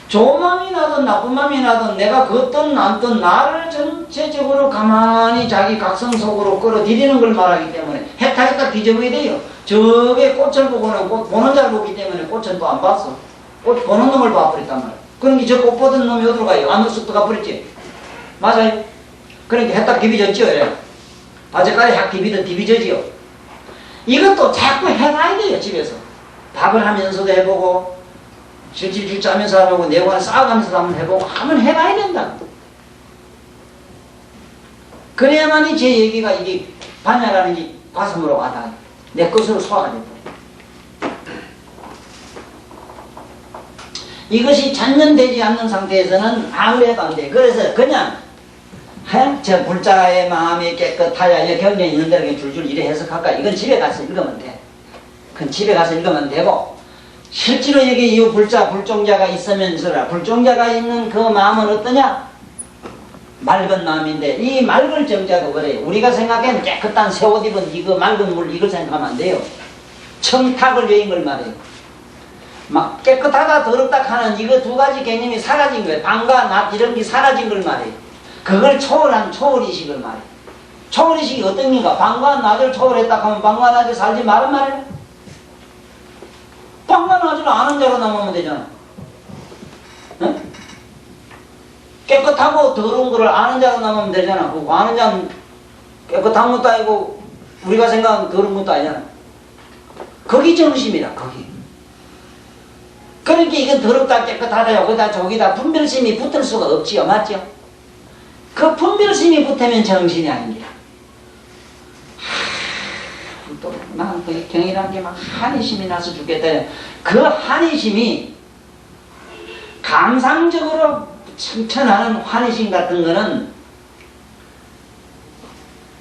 좋은 마음이 나든 나쁜 마음이 나든 내가 걷든 앉든 나를 전체적으로 가만히 자기 각성 속으로 끌어들이는 걸 말하기 때문에 해탈했다 뒤져봐야 돼요. 저게 꽃을 보고는 꽃 보는 자를 보기 때문에 꽃은 또 안 봤어. 꽃 보는 놈을 봐버렸단 말이야. 그러니까 저 꽃 보던 놈이 어디로 가요? 안으로 쑥 들어가버렸지. 맞아요. 그러니까 해딱 디비졌죠. 아직까지 확 디비져지요. 이것도 자꾸 해봐야 돼요. 집에서 밥을 하면서도 해보고 실질줄자 하면서 하고 내관 쌓아가면서 한번 해보고 한번 해봐야 된다. 그래야만이 제 얘기가 이게 반야라는 게 가슴으로 와닿아. 내 것으로 소화가 된다. 이것이 잔연되지 않는 상태에서는 아무래도 안 돼. 그래서 그냥 저 불자의 마음이 깨끗하여 경전이 있는 대로 줄줄 이래 해석할까? 이건 집에 가서 읽으면 돼. 그건 집에 가서 읽으면 되고 실제로 여기 이 불자, 불종자가 있으면서라 불종자가 있는 그 마음은 어떠냐? 맑은 마음인데 이 맑을 정자가 그래요. 우리가 생각하는 깨끗한 새 옷 입은 이거 맑은 물 이걸 생각하면 안 돼요. 청탁을 여인 걸 말해요. 막 깨끗하다 더럽다 하는 이거 두 가지 개념이 사라진 거예요. 방과 낮 이런 게 사라진 걸 말해요. 그걸 초월한 초월의식을 말해요. 초월의식이 어떤 건가? 방과 낮을 초월했다 하면 방과 낮을 살지 말은 말이에요. 방과 낮을 아는 자로 남으면 되잖아. 응? 깨끗하고 더러운 거를 아는 자로 남으면 되잖아. 그 아는 자는 깨끗한 것도 아니고 우리가 생각하는 더러운 것도 아니잖아. 거기 정심이다. 거기. 그러니까 이건 더럽다 깨끗하다 여기다 저기다 분별심이 붙을 수가 없지요. 맞죠? 그 분별심이 붙으면 정신이 아닙니다. 또 난 그 경이라는 게 막 한의심이 나서 죽겠다. 그 한의심이 감상적으로 칭찬하는 환희심 같은 거는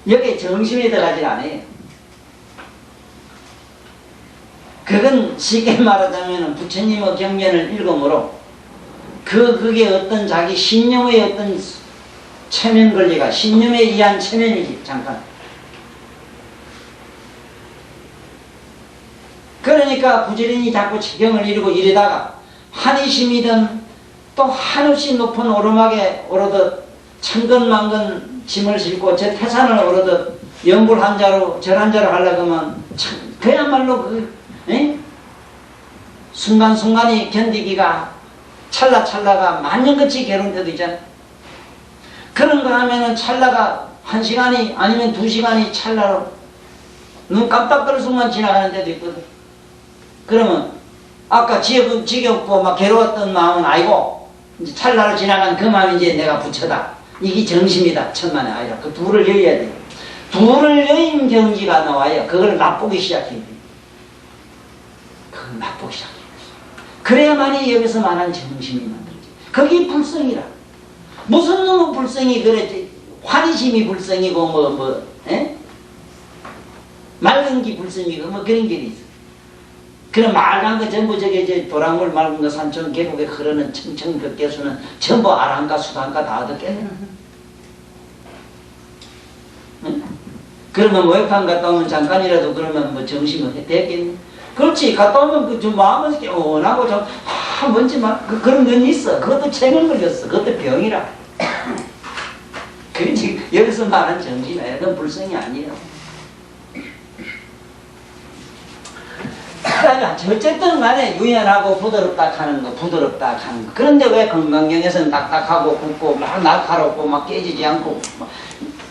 여기에 정심이 들어가지 않아요. 그건 쉽게 말하자면 부처님의 경전을 읽음으로 그게 어떤 자기 신념의 어떤 체면 권리가 신념에 의한 체면이지 잠깐. 그러니까 부지런히 자꾸 지경을 이루고 이러다가 한의심이든 또 한없이 높은 오르막에 오르듯 천근만근 짐을 싣고 저 태산을 오르듯 영불한자로 절한자로 하려고 하면 참 그야말로 순간순간이 견디기가 찰나찰나가 만년같이 괴로운 때도 있잖아. 그런 거 하면은 찰나가 1시간이 아니면 2시간이 찰나로 눈 깜빡거릴 순간 지나가는 때도 있거든. 그러면 아까 지겹고 막 괴로웠던 마음은 아니고 이제 찰나를 지나간 그 마음이 이제 내가 부처다. 이게 정심이다. 천만의 아니라 그 둘을 여야 돼요. 둘을 여인 경지가 나와요. 그걸 맛보기 시작해요. 그걸 맛보기 시작해요. 그래야만이 여기서 말하는 정심이 만들어져. 그게 불성이라. 무슨 놈의 불성이 그랬지? 환희심이 불성이고 맑은 게 불성이고 뭐 그런 게 있어. 그런 말한 거 전부 저게 도랑물 맑은 거 산천 계곡에 흐르는 청청백개수는 전부 아랑가 수단가 다 얻었겠네. 응? 그러면 모욕탕 갔다 오면 잠깐이라도 그러면 뭐 정신은 됐겠니? 그렇지. 갔다 오면 그 좀 마음은 깨어나고 좀 뭔지 막 그런 건 있어. 그것도 체면 걸렸어. 그것도 병이라. 그렇지. 여기서 말한 정신이야. 그건 불성이 아니에요. 어쨌든 간에 유연하고 부드럽다 하는 거, 부드럽다 하는 거. 그런데 왜 건강경에서는 딱딱하고 굵고 막 날카롭고 막 깨지지 않고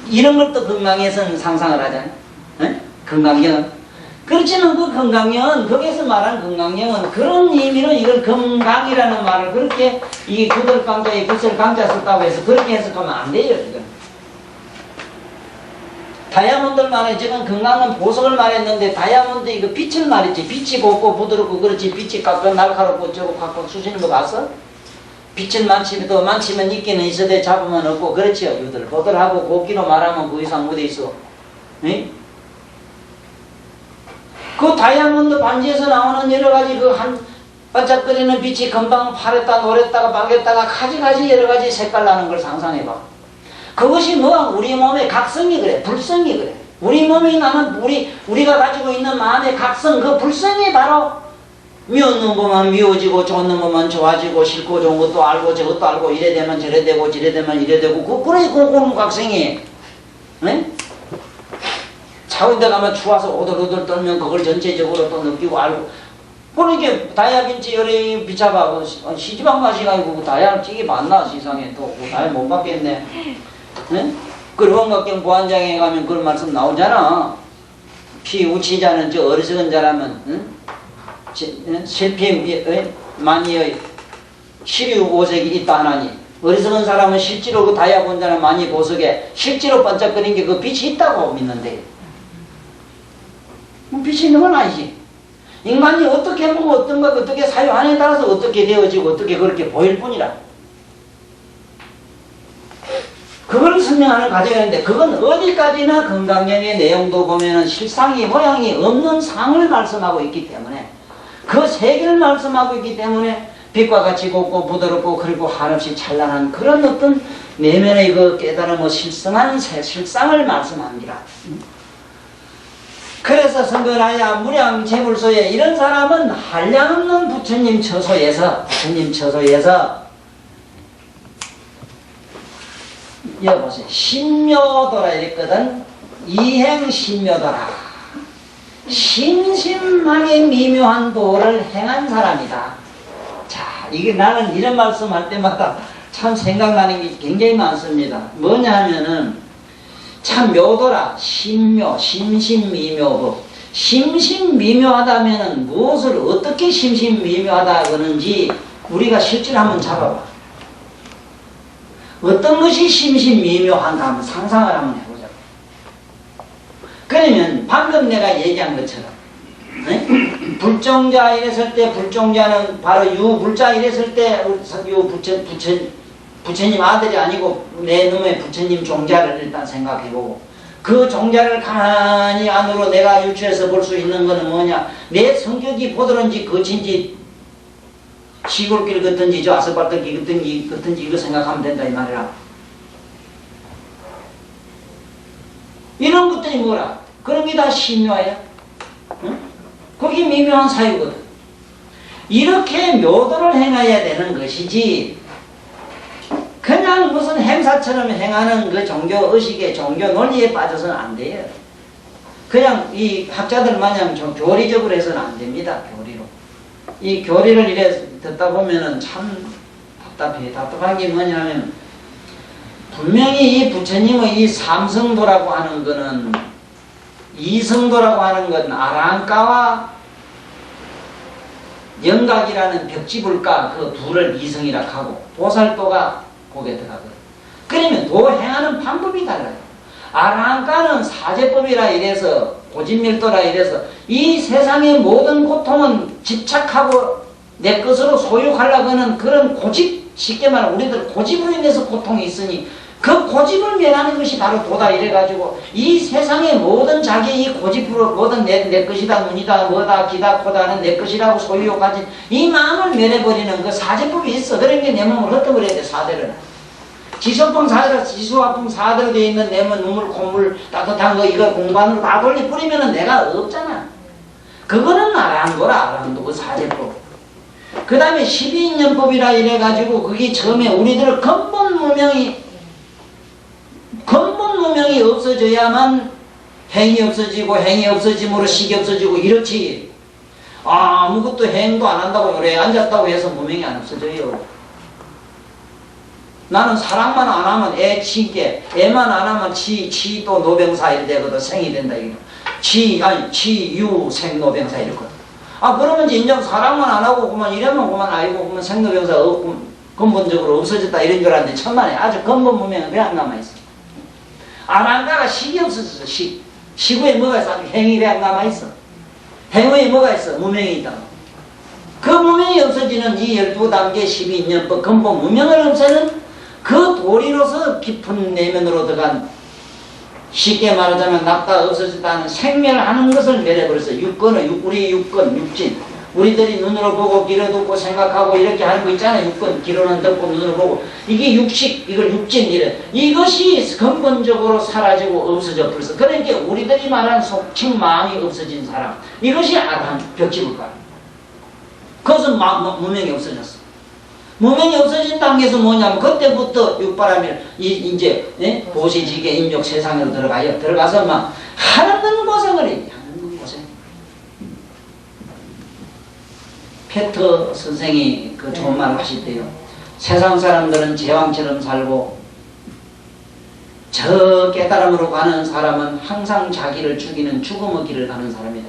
이런 것도 건강에서는 상상을 하잖아요. 네? 건강경은. 그렇지만 그 건강경은, 거기에서 말한 건강경은 그런 의미로 이걸 건강이라는 말을 그렇게 이 구들강자에 붓을 강자 썼다고 해서 그렇게 해석하면 안 돼요, 지금. 다이아몬드를 말해, 지금 건강은 보석을 말했는데 다이아몬드 이거 빛을 말했지. 빛이 곱고 부드럽고 그렇지. 빛이 깎고 날카롭고 저거 깎고 쑤시는 거 봤어? 빛은 많지도 많지만 있기는 있어도 잡으면 없고 그렇지요. 유들 보들하고 곱기로 말하면 그 이상 어디 있어? 응? 그 다이아몬드 반지에서 나오는 여러 가지 그 한 반짝거리는 빛이 금방 파랬다 노랬다가 박였다가 가지가지 여러 가지 색깔 나는 걸 상상해봐. 그것이 뭐 우리 몸의 각성이 그래. 불성이 그래. 우리 몸이 나는 우리가 가지고 있는 마음의 각성, 그 불성이 바로 미웠는 것만 미워지고 좋은 것만 좋아지고 싫고 좋은 것도 알고 저것도 알고 이래 되면 저래 되고 저래 되면 이래 되고 그런 각성이 네? 차운데 가면 추워서 오돌오돌 떨면 그걸 전체적으로 또 느끼고 알고 그러니까 다이아빈치 열이 비차봐 시지방 맛이가지고 다이아 찌개 맞나 세상에 또 다이아 못 받겠네 네? 그 원각경 보안장에 가면 그런 말씀 나오잖아. 피 우치자는 저 어리석은 자라면 응? 실피 만이의 시류 오색이 있다 하나니 어리석은 사람은 실제로 그 다이아 본 자는 많이 보석에 실제로 반짝거리는 게 그 빛이 있다고 믿는데 빛이 있는 건 아니지. 인간이 어떻게 보고 어떤 것 어떻게 사유하느냐에 따라서 어떻게 되어지고 어떻게 그렇게 보일 뿐이라. 그걸 설명하는 과정인데 그건 어디까지나 건강경의 내용도 보면은 실상이 모양이 없는 상을 말씀하고 있기 때문에 그 세계를 말씀하고 있기 때문에 빛과 같이 곱고 부드럽고 그리고 한없이 찬란한 그런 어떤 내면의 그 깨달음의 실성한 실상을 말씀합니다. 그래서 성근하야 무량 재물소에 이런 사람은 한량없는 부처님 처소에서 여보세요. 신묘도라 이랬거든. 이행신묘도라. 심심하게 미묘한 도를 행한 사람이다. 자, 이게 나는 이런 말씀할 때마다 참 생각나는 게 굉장히 많습니다. 뭐냐 하면은 참 묘도라. 신묘, 심심미묘법. 심심미묘하다면은 무엇을 어떻게 심심미묘하다 그러는지 우리가 실제로 한번 잡아봐. 어떤 것이 심심미묘한가 한번 상상을 한번 해보자. 그러면 방금 내가 얘기한 것처럼 네? 불정자 이랬을 때 불정자는 바로 유불자 이랬을 때 부처님 아들이 아니고 내 놈의 부처님 종자를 일단 생각해보고 그 종자를 가만히 안으로 내가 유추해서 볼 수 있는 것은 뭐냐. 내 성격이 보드런지 거친지 시골길 같은지 저 아스팔트길 같은지 이거 생각하면 된다 이 말이라. 이런 것들이 뭐라? 그런 게 다 신묘야. 응? 그게 미묘한 사유거든. 이렇게 묘도를 행해야 되는 것이지 그냥 무슨 행사처럼 행하는 그 종교의식의 종교 논리에 빠져서는 안 돼요. 그냥 이 학자들 마냥 좀 교리적으로 해서는 안 됩니다. 교리로. 이 교리를 이래 듣다 보면은 참 답답해. 답답한 게 뭐냐면 분명히 이 부처님의 이 삼성도라고 하는 거는 이성도라고 하는 건 아랑가와 영각이라는 벽지불가 그 둘을 이성이라 하고 보살도가 거기에 들어가거든. 그러면 도 행하는 방법이 달라요. 아랑가는 사제법이라 이래서 고진밀도라 이래서 이 세상의 모든 고통은 집착하고 내 것으로 소유하려고 하는 그런 고집, 쉽게 말하면 우리들 고집으로 인해서 고통이 있으니 그 고집을 면하는 것이 바로 도다 이래가지고 이 세상의 모든 자기 이 고집으로 모든 내 것이다 눈이다 뭐다 귀다 코다는 내 것이라고 소유욕 가진 이 마음을 면해버리는 그 사제법이 있어. 그러니까 내 몸을 흩어버려야 돼. 사대를 지수화풍 사대로 지수화풍 사대로 되어 있는 내 몸 눈물 콧물 따뜻한 거 이거 공간으로 다 뿌리면은 내가 없잖아. 그거는 아랑도라 그 사제법. 그 다음에 12인연법이라 이래가지고 그게 처음에 우리들의 근본 무명이 없어져야만 행이 없어지고 행이 없어짐으로 식이 없어지고 이렇지. 아무것도 행도 안 한다고 그래 앉았다고 해서 무명이 안 없어져요. 나는 사랑만 안 하면 애 치게 애만 안 하면 치 또 노병사 이래 되거든. 생이 된다 이거. 유 생노병사 이랬거든. 그러면 이제 인정 사랑만 안 하고 그만 이러면 그만 아이고 그만 생노병사 근본적으로 없어졌다 이런 줄 알았는데 천만에 아주 근본 무명은 그냥 남아있어. 아랑가가 식이 없어졌어. 식후에 뭐가 있어? 행이 그냥 남아있어. 행후에 뭐가 있어? 무명이 있다. 그 무명이 없어지는 이 12단계 12인연법 근본 무명을 없애는 그 도리로서 깊은 내면으로 들어간 쉽게 말하자면 납다 없어졌다는 생멸하는 것을 멸해버렸어. 우리 육근, 육진. 우리들이 눈으로 보고 귀로 듣고 생각하고 이렇게 하는 거 있잖아요. 육권, 귀로는 듣고 눈으로 보고. 이게 육식, 이걸 육진 이래. 이것이 근본적으로 사라지고 없어져 버렸어. 그러니까 우리들이 말하는 속칭 마음이 없어진 사람. 이것이 아라한 벽지불가. 그것은 무명이 없어졌어. 무명이 없어진 단계에서 뭐냐면 그때부터 육바람이 이제 예? 보시지계 인욕 세상으로 들어가요. 들어가서 막 하는 고생을 해. 하는 고생. 페터 선생이 그 좋은 말을 하실 때요. 세상 사람들은 제왕처럼 살고 저 깨달음으로 가는 사람은 항상 자기를 죽이는 죽음의 길을 가는 사람이다.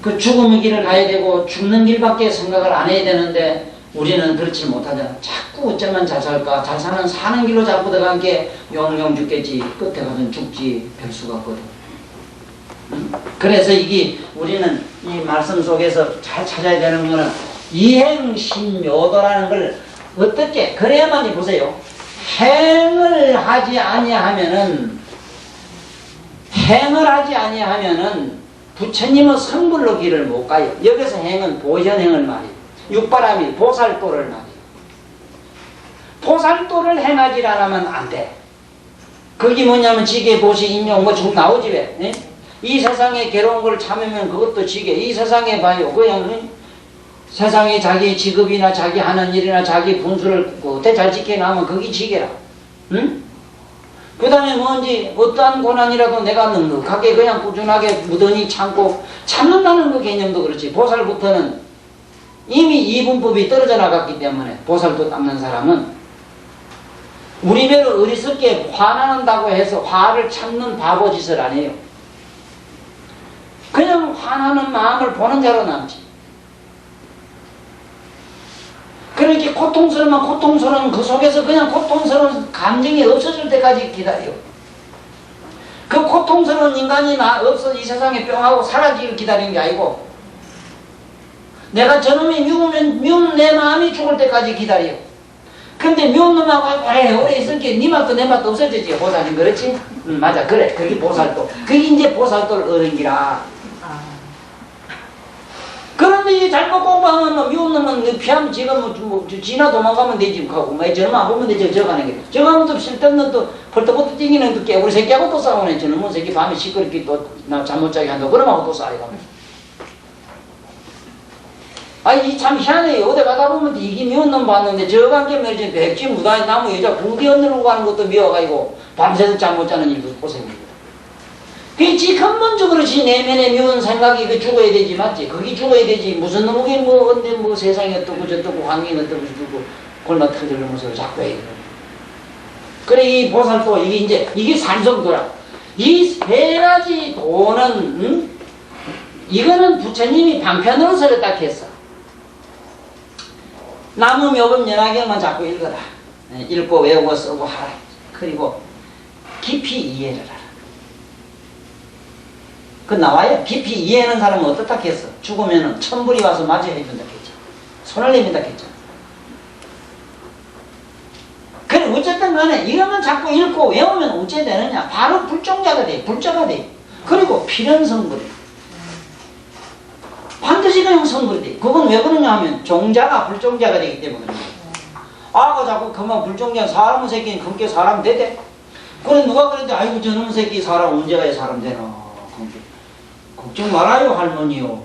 그 죽음의 길을 가야 되고 죽는 길밖에 생각을 안 해야 되는데 우리는 그렇지 못하잖아. 자꾸 어쩌면 잘 살까? 잘 사는 길로 자꾸 들어간 게 영영 죽겠지. 끝에 가서는 죽지. 별 수가 없거든. 그래서 이게 우리는 이 말씀 속에서 잘 찾아야 되는 거는 이행신묘도라는 걸 어떻게 그래야만이 보세요. 행을 하지 아니하면은 부처님의 성불로 길을 못 가요. 여기서 행은 보현행을 말이에요. 육바람이 보살도를 말이에요. 보살도를 행하지 않으면 안 돼. 그게 뭐냐면 지계, 보시, 인용 뭐 쭉 나오지 왜? 네? 이 세상에 괴로운 걸 참으면 그것도 지계. 이 세상에 봐요. 그냥 세상에 자기 직업이나 자기 하는 일이나 자기 분수를 어떻게 잘 지켜나면 그게 지계라. 응? 그 다음에 뭔지 어떠한 고난이라도 내가 넉넉하게 그냥 꾸준하게 무던히 참고 참는다는 그 개념도 그렇지. 보살부터는 이미 이분법이 떨어져 나갔기 때문에 보살도 닦는 사람은 우리별로 어리석게 화난다고 해서 화를 참는 바보짓을 안 해요. 그냥 화나는 마음을 보는 자로 남지. 그렇게 고통스러우면 고통스러운 그 속에서 그냥 고통스러운 감정이 없어질 때까지 기다려. 그 고통스러운 인간이 없어 이 세상에 뿅하고 사라지길 기다리는 게 아니고 내가 저놈이 미우면 내 마음이 죽을 때까지 기다려. 근데 미운 놈하고 오래 있을게 네 맛도 내 맛도 없어지지. 보살님 그렇지? 맞아 그래. 그게 보살도. 그게 이제 보살도를 얻은 기라. 그런데 이 잘못 공부하면 뭐 미운 놈은 피하면 지가 뭐 지나 도망가면 되지 하고 뭐 저놈 안 보면 되지 저 가는 게 저 가면 또 쓸데없는 또 벌떡벌떡 뛰기는 또 깨구리 새끼하고 또 싸우네. 저놈은 새끼 밤에 시끄럽게 또 나 잠 못 자게 한다 그러면 또 싸우고 아니 이 참 희한해요. 어디 가다 보면 이게 미운 놈 봤는데 저 관계 멸진 백지 무다에 나무 여자 궁디 얻으려고 가는 것도 미워가지고 밤새도 잠 못 자는 일도 고생입니다. 그지 근본적으로 지 내면에 미운 생각이 그 죽어야 되지 맞지? 그게 죽어야 되지. 무슨 놈이 뭐 근데 뭐 세상이 어떻고 저떻고 환경이 어떻고 저떻고 골마 터지면서 자꾸 해. 그래 이 보살도 이게 이제 이게 산성도라. 이 세 가지 도는 이거는 부처님이 방편으로 설했다 했어. 나무 묘금 연화경만 자꾸 읽어라. 읽고 외우고 쓰고 하라. 그리고 깊이 이해를 하라. 그 나와요. 깊이 이해하는 사람은 어떻다 했어? 죽으면은 천불이 와서 맞이해 준다 했죠. 손을 내민다 했죠. 그래 어쨌든 간에 이거만 자꾸 읽고 외우면 어째 되느냐? 바로 불종자가 돼. 불자가 돼. 그리고 필연성불이. 반드시 그냥 성불이 돼. 그건 왜 그러냐 하면 종자가 불종자가 되기 때문에 그래요. 아가 자꾸 그만 불종자 사람 새끼는 그렇게 사람 되대. 그래 누가 그랬는데 아이고 저놈 새끼 사람 언제가 사람 되나. 걱정 말아요 할머니요.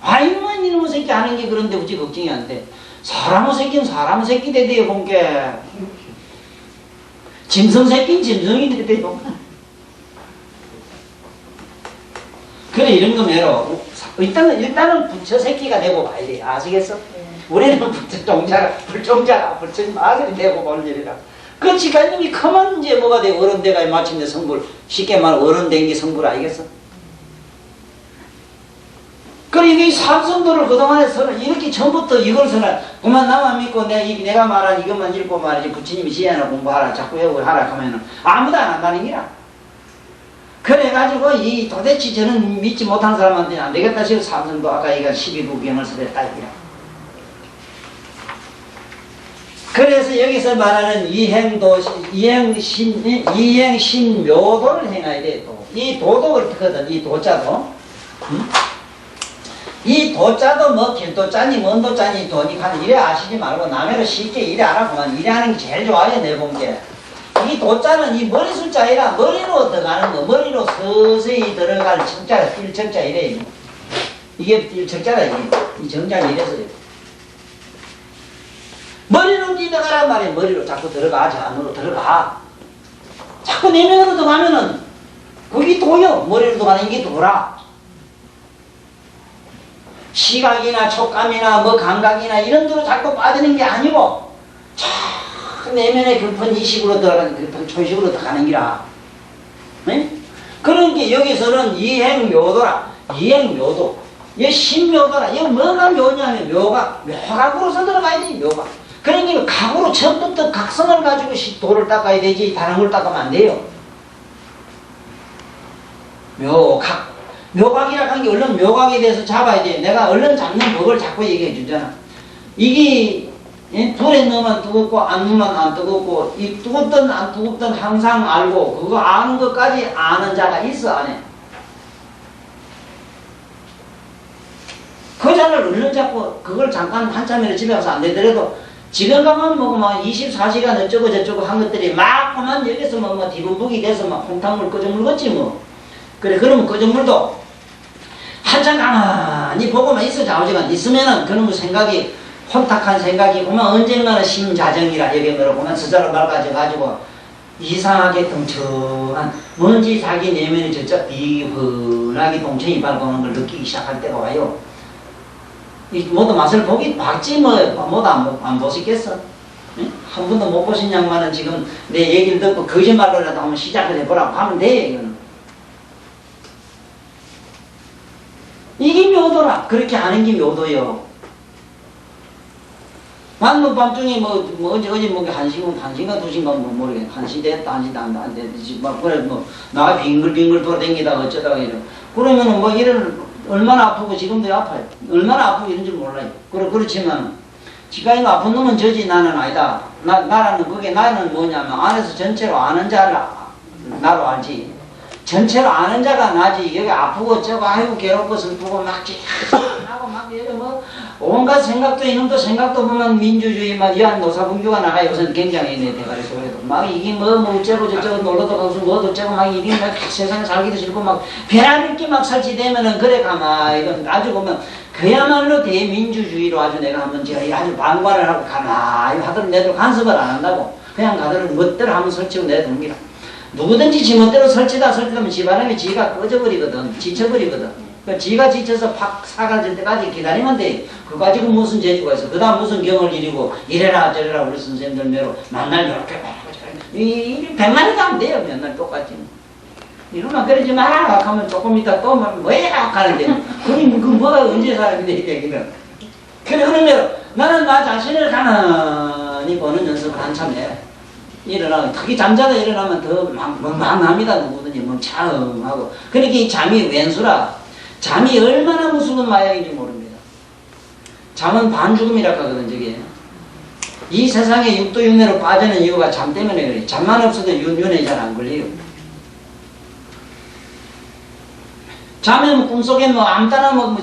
아이고 이놈의 새끼 하는 게 그런데 어찌 걱정이 안 돼. 사람의 새끼는 사람 새끼 되대요 본게. 짐승 새끼는 짐승이 되대요. 그래 이런 거 매로 일단은 부처 새끼가 되고 봐야 돼. 아시겠어? 우리는 부처 종자가 불종자가 부처님 아들이 되고 보는 일이라. 그 지가님이 그만 이제 뭐가 돼. 어른 돼가 마침내 성불. 쉽게 말하면 어른 된 게 성불 아니겠어? 그래 이게 삼성도를 그동안에 서는 이렇게 처음부터 이걸 서는 그만 나만 믿고 내가 말한 이것만 읽고 말이지 부처님이 지혜나 공부하라 자꾸 외우고 하라 하면은 아무도 안 한다는 기라. 그래가지고 이 도대체 저는 믿지 못한 사람한테는 안 되겠다 싶어 삼성도 아까 이가 12부경을 서랬다 이라. 그래서 여기서 말하는 이행신묘도를 행해야 돼. 이 도도 그렇거든. 이 도자도. 이 도자도 뭐 길도자니 먼도자니 도니 하는 이래 아시지 말고 남해로 쉽게 이래 알아보면 이래 하는 게 제일 좋아요. 내본 게. 이 도자는 이 머리 숫자 아니라 머리로 들어가는 거, 머리로 서서히 들어갈 척자라, 읨척자 이래. 이게 읨척자라, 이 정자는 이래서요. 머리로 들어가란 말이에요. 머리로 자꾸 들어가, 저 안으로 들어가. 자꾸 내면으로 들어가면은 그게 도요. 머리로 들어가는 게 도라. 시각이나 촉감이나 뭐 감각이나 이런 데로 자꾸 빠지는 게 아니고 저 내면의 깊은 이식으로 들어가는 깊은 초식으로 들어가는 기라. 네? 그런 게 여기서는 이행묘도라. 이행묘도. 이 신묘도라. 이거 뭐가 묘냐면 묘각으로서 들어가야 돼. 묘각. 그러니까 각으로 처음부터 각성을 가지고 도를 닦아야 되지 다른 걸 닦으면 안 돼요. 묘각. 묘각이라고 하는 게 얼른 묘각에 대해서 잡아야 돼. 내가 얼른 잡는 법을 자꾸 얘기해 주잖아. 이게 불에 넣으면 뜨겁고 안 넣으면 안 뜨겁고 이 뜨겁든 안 뜨겁든 항상 알고 그거 아는 것까지 아는 자가 있어 안 해? 그 자를 얼른 잡고 그걸 잠깐 한참이나 집에 가서 안 되더라도 지금 가면 뭐 막 24시간 어쩌고 저쩌고 한 것들이 막 그만 여기서 뭐 뒤분북이 돼서 막 홍탕물 끄적물 걷지 뭐. 그래 그러면 끄적물도 한참 가만히 보고만 있어 좌우지간 있으면은 그놈의 생각이 혼탁한 생각이 오면 언젠가는 심자정이라 여기 뭐라 보면 스스로 맑아져가지고 이상하게 덩청한 뭔지 자기 내면이 저쪽 비분하게 동청이 발광하는 걸 느끼기 시작할 때가 와요. 모두 맛을 보기 봤지 뭐 모두 안 보시겠어? 응? 한 번도 못 보신 양반은 지금 내 얘기를 듣고 거짓말로라도 한번 시작을 해보라고 하면 돼. 이거는. 이게 묘도라. 그렇게 하는 게 묘도요. 난 밤중에 어제 한시가 2시인가 모르겠네. 1시 됐다, 1시 안 됐지. 그래, 나 빙글빙글 돌아다니다 어쩌다가 이래. 그러면은 이런, 얼마나 아프고 지금도 아파요. 얼마나 아프고 이런 줄 몰라요. 그렇지만, 지가 이거 아픈 놈은 저지 나는 아니다. 나는 뭐냐면, 안에서 전체로 아는 자를 나로 알지. 전체로 아는 자가 나지. 여기 아프고 저거 아이고 괴롭고 슬프고 막 하고 막 여기 온갖 생각도 이놈도 생각도 보면 민주주의 막 이한 노사분규가 나가 요새는 굉장히 내 대가리 속에도 막 이게 뭐 어쩌고 저쩌고 놀러도 가고 뭐 어쩌고 막 이게 막 세상에 살기도 싫고 막 배라밀기 막 설치되면은 그래 가만 이건 아주 보면 그야말로 대민주주의로 아주 내가 한번 제가 아주 방관을 하고 가만히 하더라도 내도 간섭을 안 한다고 그냥 가더라도 멋대로 한번 설치고 내둡니다. 누구든지 지멋대로 설치하면 지바람이 지가 꺼져버리거든. 지쳐버리거든. 그러니까 지가 지쳐서 팍 사라질 때까지 기다리면 돼. 그거 가지고 무슨 재주가 있어. 그 다음 무슨 경을 이루고 이래라 저래라 우리 선생님들 매로 만날 이렇게 이 100만이도 하면 돼요. 맨날 똑같지. 이러면 그러지 마라 하면 조금 이따 또 뭐야 하는데 그 뭐가 언제 사람인데 이 얘기는. 그래 그러면 나는 나 자신을 가만히 보는 연습을 한참 해. 일어나면 특히 잠자다 일어나면 더 망합니다. 누구든지 멍청하고 그러니까 이 잠이 왼수라 잠이 얼마나 무서운 마약인지 모릅니다. 잠은 반죽음이라고 하거든. 저게 이 세상에 육도윤회로 빠지는 이유가 잠 때문에 그래. 잠만 없어도 윤회 잘 안 걸려요. 잠에 꿈속에 아무따나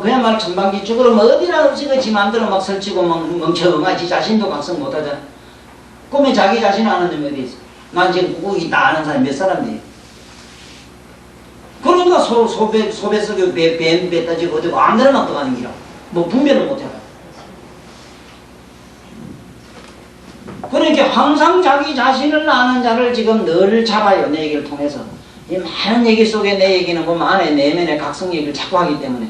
그야말로 천방지축으로 어디나 없이 지 맘대로 막 설치고 멍청하지 자신도 각성 못하잖아. 꿈에 자기 자신 아는 놈이 어디 있어? 난 지금 꾹이 다 아는 사람이 몇 사람이에요? 그러니까 소배 속에 배 따지고 어디고 아무데나 막 들어가는 기라. 분별을 못해. 그러니까 항상 자기 자신을 아는 자를 지금 늘 잡아요. 내 얘기를 통해서. 이 많은 얘기 속에 내 얘기는 보면 안에 내면의 각성 얘기를 자꾸 하기 때문에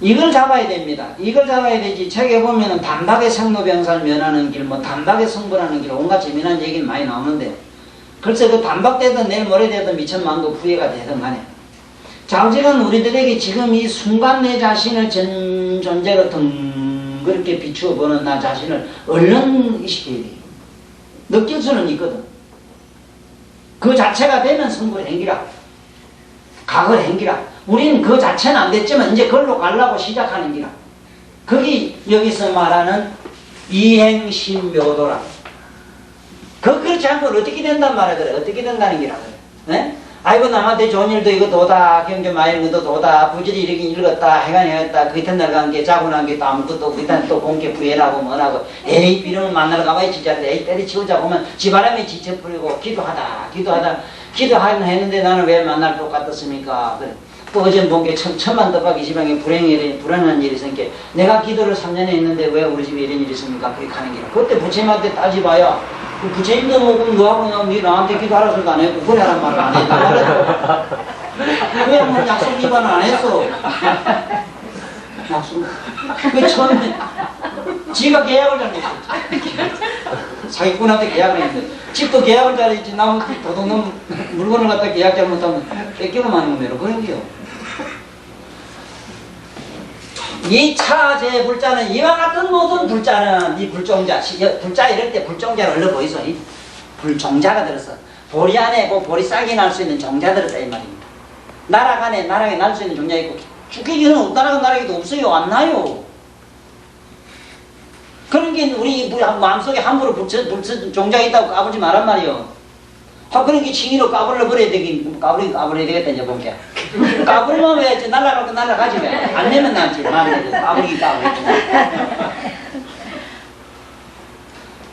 이걸 잡아야 됩니다. 이걸 잡아야 되지. 책에 보면은 단박에 생로병사를 면하는 길, 단박에 성불하는 길, 온갖 재미난 얘기는 많이 나오는데, 글쎄 그 단박되든 내일 모레되든 미천만급 후회가 되든 간에. 좌우지간 우리들에게 지금 이 순간 내 자신을 전 존재로 그렇게 비추어 보는 나 자신을 얼른 의식해야 돼. 느낄 수는 있거든. 그 자체가 되면 성불 행기라. 각을 행기라. 우리는 그 자체는 안 됐지만 이제 그걸로 가려고 시작하는 기라. 그게 여기서 말하는 이행신묘도라. 그렇지 않고 어떻게 된단 말이야. 그래. 어떻게 된다는 기라. 그래. 네? 아이고 남한테 좋은 일도 이거 도다 경제 많이 것도 도다 부지리 이렇게 읽었다 해간이 했다 그 이튿날 간 게 자고 난 게 또 아무것도 그 이튿날 또 공개 부해나고 뭐나고 에이 이러면 만나러 가봐야 진짜 에이 때려치우자 보면 지바람에 지쳐버리고 기도하긴 했는데 나는 왜 만날 것 같았습니까? 그래. 또 어제 본 게 천만 덕하기 지방에 불행한 일이 생겨 내가 기도를 3년에 했는데 왜 우리 집에 이런 일이 있습니까? 그렇게 하는 게 그때 부처님한테 따지봐야 그 부처님도 뭐 그럼 너하고 니 나한테 기도하라 소리도 안 했고 그래 하란 말을 안 했단 말이야. 그냥 뭐 약속 위반을 안 했어. 약속. 그 처음에 지가 계약을 잘못했지. 사기꾼한테 계약을 했는데 집도 계약을 잘했지 나무 도둑놈 물건을 갖다 계약 잘못하면 뺏기고 마는 거면 그런 게요. 이 차제 불자는 이와 같은 모든 불자는 이 불종자, 불자 이럴 때 불종자를 얼른 보이소. 이 불종자가 들었어. 보리 안에 그 보리 싹이 날 수 있는 종자 들었다 이 말입니다. 나락 안에 나락에 날 수 있는 종자 있고 죽기 전에 나락에도 없어요. 안 나요. 그런 게 우리 마음속에 함부로 종자가 있다고 까불지 말란 말이요. 그런 게 칭의로 까불러 버려야 되긴 까불어야 되겠다 이제 볼게. 까불면 왜 날라갈 거 날라가지 왜? 안 내면 낫지. 마음에 까불기.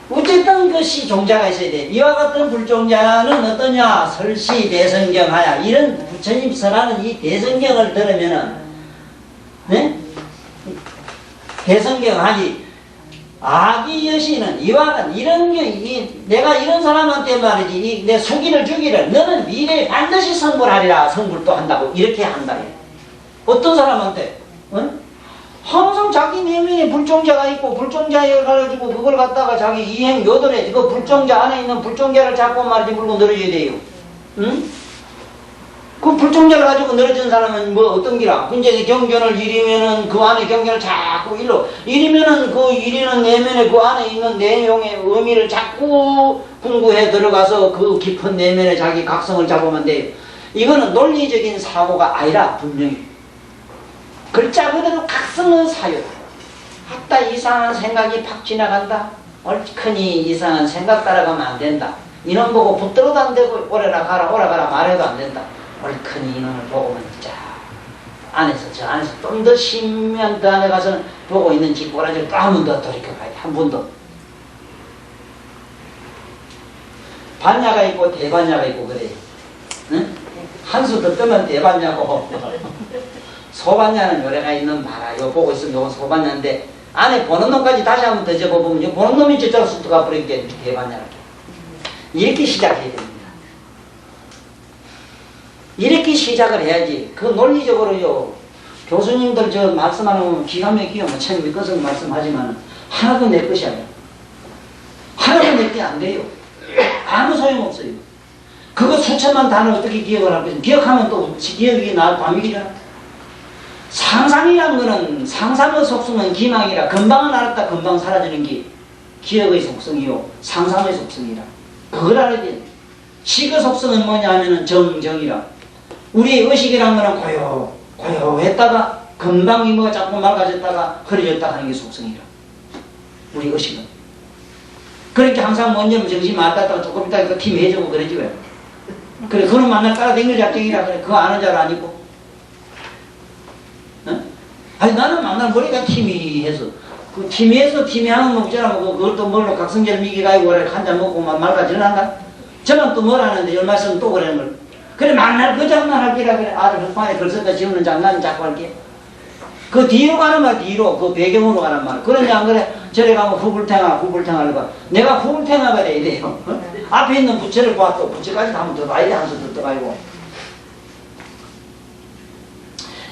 어쨌든 것이 종자가 있어야 돼. 이와 같은 불종자는 어떠냐? 설시 대성경하야. 이런 부처님 설하는 이 대성경을 들으면은 네? 대성경하지. 아기 여신은 이와 같은 이런 게 내가 이런 사람한테 말이지 내 속이를 주기를 너는 미래에 반드시 성불하리라 성불도 한다고 이렇게 한다. 어떤 사람한테? 어? 항상 자기 내면에 불종자가 있고 불종자에 가지고 그걸 갖다가 자기 이행 요들에 그 불종자 안에 있는 불종자를 잡고 말이지 물고 늘어져야 돼요. 응? 그 불종자를 가지고 늘어진 사람은 뭐 어떤 기라? 이제 경전을 이리면은 그 안에 경전을 자꾸 이리면은 그 이리는 내면에 그 안에 있는 내용의 의미를 자꾸 궁구해 들어가서 그 깊은 내면에 자기 각성을 잡으면 돼요. 이거는 논리적인 사고가 아니라 분명히 글자 그대로 각성의 사유다. 아따 이상한 생각이 팍 지나간다. 얼큰이 이상한 생각 따라가면 안 된다. 이놈 보고 붙들어도 안 되고 오라 가라 말해도 안 된다. 얼큰이 이놈을 보고는 자 안에서 저 안에서 좀 더 심면 그 안에 가서는 보고 있는지 꼬라지를 또 한 번 더 돌이켜봐야 돼. 한 번 더. 반야가 있고 대반야가 있고 그래요. 응? 한수 더 뜨면 대반야고 소반야는 요래가 있는 바라. 요 보고 있으면 요건 소반야인데 안에 보는 놈까지 다시 한 번 더 접어보면 요 보는 놈이 저쪽으로 쑥 들어가 버리게 대반야라. 이렇게 시작해야 됩니다. 이렇게 시작을 해야지. 그 논리적으로요. 교수님들 저 말씀하는 기가 막히게 뭐 참 믿것은 말씀하지만 하나도 내 것이 아니야. 하나도 내 게 안 돼요. 아무 소용없어요. 그거 수천만 단어 어떻게 기억을 하겠어요. 기억하면 또 기억이 밤이기잖아. 상상이란 거는 상상의 속성은 기망이라 금방은 알았다 금방 사라지는 게 기억의 속성이요. 상상의 속성이라. 그걸 알아야 돼. 식의 속성은 뭐냐 하면은 정이라. 우리 의식이란 거는 고요했다가 금방 이모가 자꾸 맑아졌다가 흐려졌다 하는 게 속성이라. 우리 의식은. 그렇게 항상 먼저 정신 맑았다가 조금 있다가 그 팀이 해주고 그러지 왜. 그래 그런 만날 따라다닐 작정이라 그래. 그거 아는 줄 아니고. 어? 아니 나는 만날 머리가 팀이 해서 그 팀이 해서 팀이 하는 먹자라고 그것도 뭘로 각성제를 미기가지고 한잔 먹고 맑아지는가? 저는 또 뭘 하는데 열말씀 또 그러는 걸. 그래 만날 그 장난 할기라 그래. 아들 흑판에 글 썼다 지우는 장난 자꾸 할게. 그 뒤로 가는 말 뒤로 그 배경으로 가는 말. 그러니 안 그래. 저래 가면 후불탱하를 봐. 내가 후불탱하가 돼야 돼요. 어? 앞에 있는 부처를 봐. 또 부처까지 한번 더 봐야 돼. 하면서 더 가지고.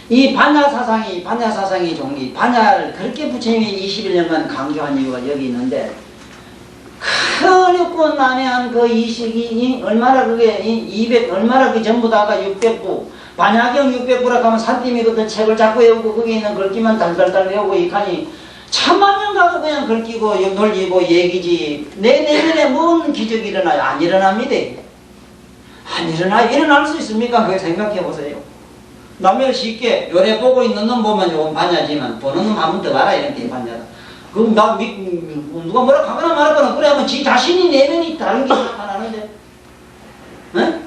이 반야사상이 종기. 반야를 그렇게 부처님이 21년간 강조한 이유가 여기 있는데 어렵고 난해한 그 이식이 얼마나 그게 200 얼마나 그 전부 다가 600부 반야경 600부라 하면 산띠미거든. 책을 자꾸 외우고 거기 있는 글귀만 달달달 외우고 이 칸이 천만 년 가서 그냥 글귀고 놀리고 얘기지 내 내면에 뭔 기적이 일어나요? 안 일어납니다. 안 일어날 수 있습니까? 그거 생각해 보세요. 남을 쉽게 요래 보고 있는 놈 보면 요건 반야지만 보는 놈 한 번 더 봐라 이런 게 반야다. 그럼 누가 뭐라 하거나 말하거나 그래 하면 지 자신이 내면이 다른 게 나타나는데 응?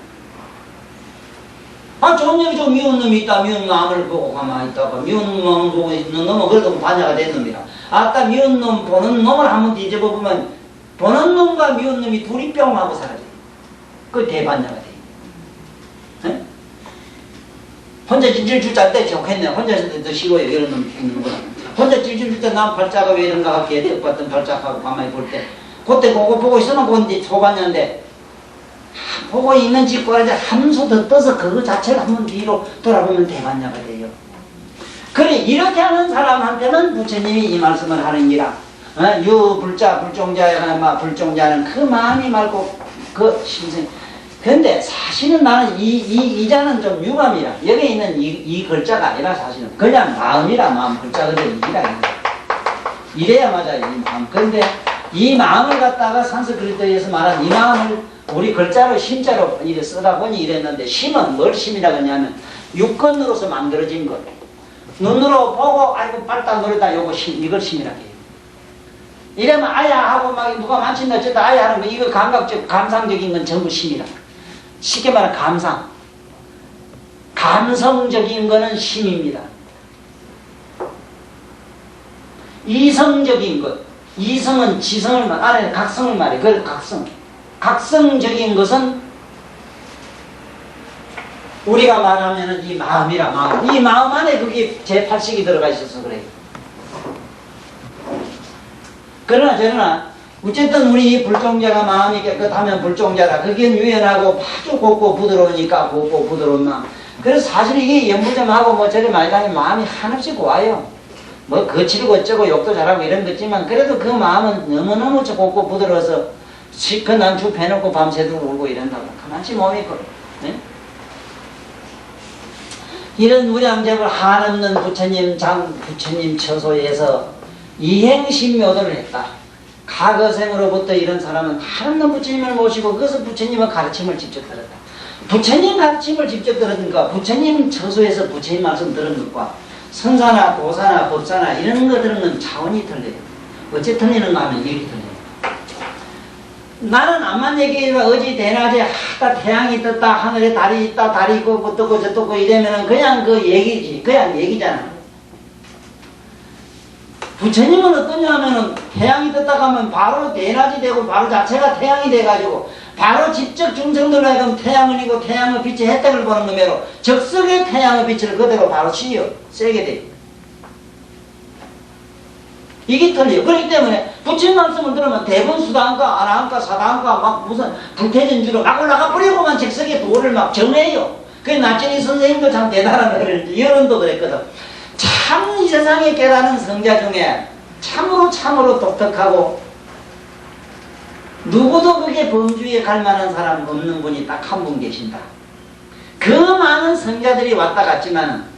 좋은 놈이 좀 미운 놈이 있다. 미운 마음을 보고 가만히 있다가 미운 마음을 보고 있는 놈은 그래도 반야가 된 놈이라. 아따 미운 놈 보는 놈을 한번 뒤집어보면 보는 놈과 미운 놈이 둘이 뿅 하고 사라져요. 그 대반야가 돼요. 네? 혼자 질질 줄자 때 좋겠네. 혼자 있을 때도 싫어요. 이런 놈이 있는구나. 혼자 질질 줄자 난 발자가 왜 이런가 하기에 뜻봤던 발자하고 가만히 볼 때 그때 그거 보고 있으면 그건 소반야인데 보고 있는 짓과 함수 더 떠서 그거 자체를 한번 뒤로 돌아보면 대반야가 돼요. 그래 이렇게 하는 사람한테는 부처님이 이 말씀을 하는 기라. 유불자 불종자는 그 마음이 말고 그 신생. 근데 사실은 나는 이 자는 좀 유감이라. 여기에 있는 이 글자가 아니라 사실은 그냥 마음이라. 마음 글자 그대로 이라. 이래야 맞아요. 이 마음. 근데 이 마음을 갖다가 산스크리트에서 말한 이 마음을 우리 글자로 심자로 이래 쓰다 보니 이랬는데 심은 뭘 심이라고 하냐면 육건으로서 만들어진 것. 눈으로 보고 아이고 빨다 노래다 요거 심, 이걸 심이라고 해요. 이러면 아야 하고 막 누가 만친다 어쨌다 아야 하는 거 이거 감각적 감상적인 건 전부 심이라. 쉽게 말하면 감상. 감성적인 거는 심입니다. 이성적인 것. 이성은 지성을 말, 안에 각성을 말해. 그걸 각성. 각성적인 것은 우리가 말하면 이 마음이라. 마음. 이 마음 안에 그게 제8식이 들어가 있어서 그래요. 그러나 어쨌든 우리 불종자가 마음이 깨끗하면 불종자라. 그게 유연하고 아주 곱고 부드러우니까 곱고 부드러운 마음. 그래서 사실 이게 연부점하고 뭐 저리 많이 다니면 마음이 한없이 고와요. 뭐 거칠고 어쩌고 욕도 잘하고 이런 거지만 그래도 그 마음은 너무너무 곱고 부드러워서 시컷 난주 패놓고 밤새도록 울고 이런다고. 가만히 몸이 있고. 네? 이런 우량접을 한없는 부처님 처소에서 이행신묘도를 했다. 과거생으로부터 이런 사람은 한없는 부처님을 모시고 그것을 부처님의 가르침을 직접 들었다. 부처님 가르침을 직접 들으니까 부처님 처소에서 부처님 말씀 들은 것과 선사나 도사나 법사나 이런 거 들은 건 차원이 틀려요. 어째 틀리는가 하면 이렇게 틀려요. 나는 암만 얘기해봐. 어지 대낮에 하다 태양이 떴다 하늘에 달이 있다 달이 있고 어떻고 저떻고 이러면은 그냥 그 얘기지. 그냥 얘기잖아. 부처님은 어떠냐 하면은 태양이 떴다 가면 바로 대낮이 되고 바로 자체가 태양이 돼가지고 바로 직접 중생들로 하여금 태양을 이고 태양의 빛의 혜택을 보는 거매로 적석의 태양의 빛을 그대로 바로 씌워 세게 돼. 이게 틀려요. 그렇기 때문에 부처님 말씀을 들으면 대본 수다한가 아나한가 사다한가 막 무슨 불태전주로 막 올라가 버리고만 적석의 도를 막 정해요. 그 나진이 선생님도 참 대단한 거를 여론도 그랬거든. 참 이 세상에 깨달은 성자 중에 참으로 독특하고 누구도 그게 범주에 갈 만한 사람 없는 분이 딱 한 분 계신다. 그 많은 성자들이 왔다 갔지만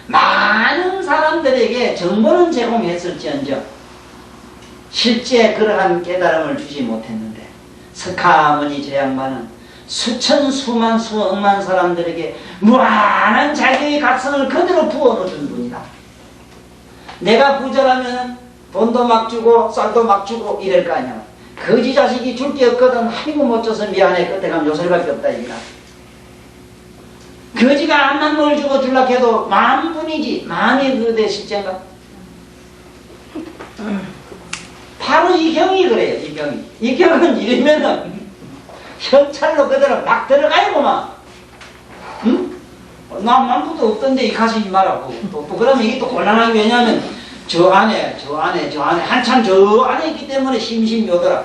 많은 사람들에게 정보는 제공했을지언정 실제 그러한 깨달음을 주지 못했는데 석가모니 저 양반은 수천 수만 수억만 사람들에게 무한한 자기의 각성을 그대로 부어놓은 분이다. 내가 부자라면 돈도 막 주고 쌀도 막 주고 이럴 거 아니야. 거지 자식이 줄 게 없거든. 아이고 못 줘서 미안해. 끝에 가면 요소리밖에 없다 이거야. 거지가 암만 뭘 주고 줄라 해도 마음뿐이지. 마음이 그대 실제인가? 바로 이 경이 그래요. 이 경이. 이 경은 이러면은 현찰로 그대로 막 들어가야구만. 응? 남만부도 없던데 이 가시지 말라고. 또 그러면 이게 또 곤란한 게 왜냐하면 저 안에 한참 저 안에 있기 때문에 심심묘더라.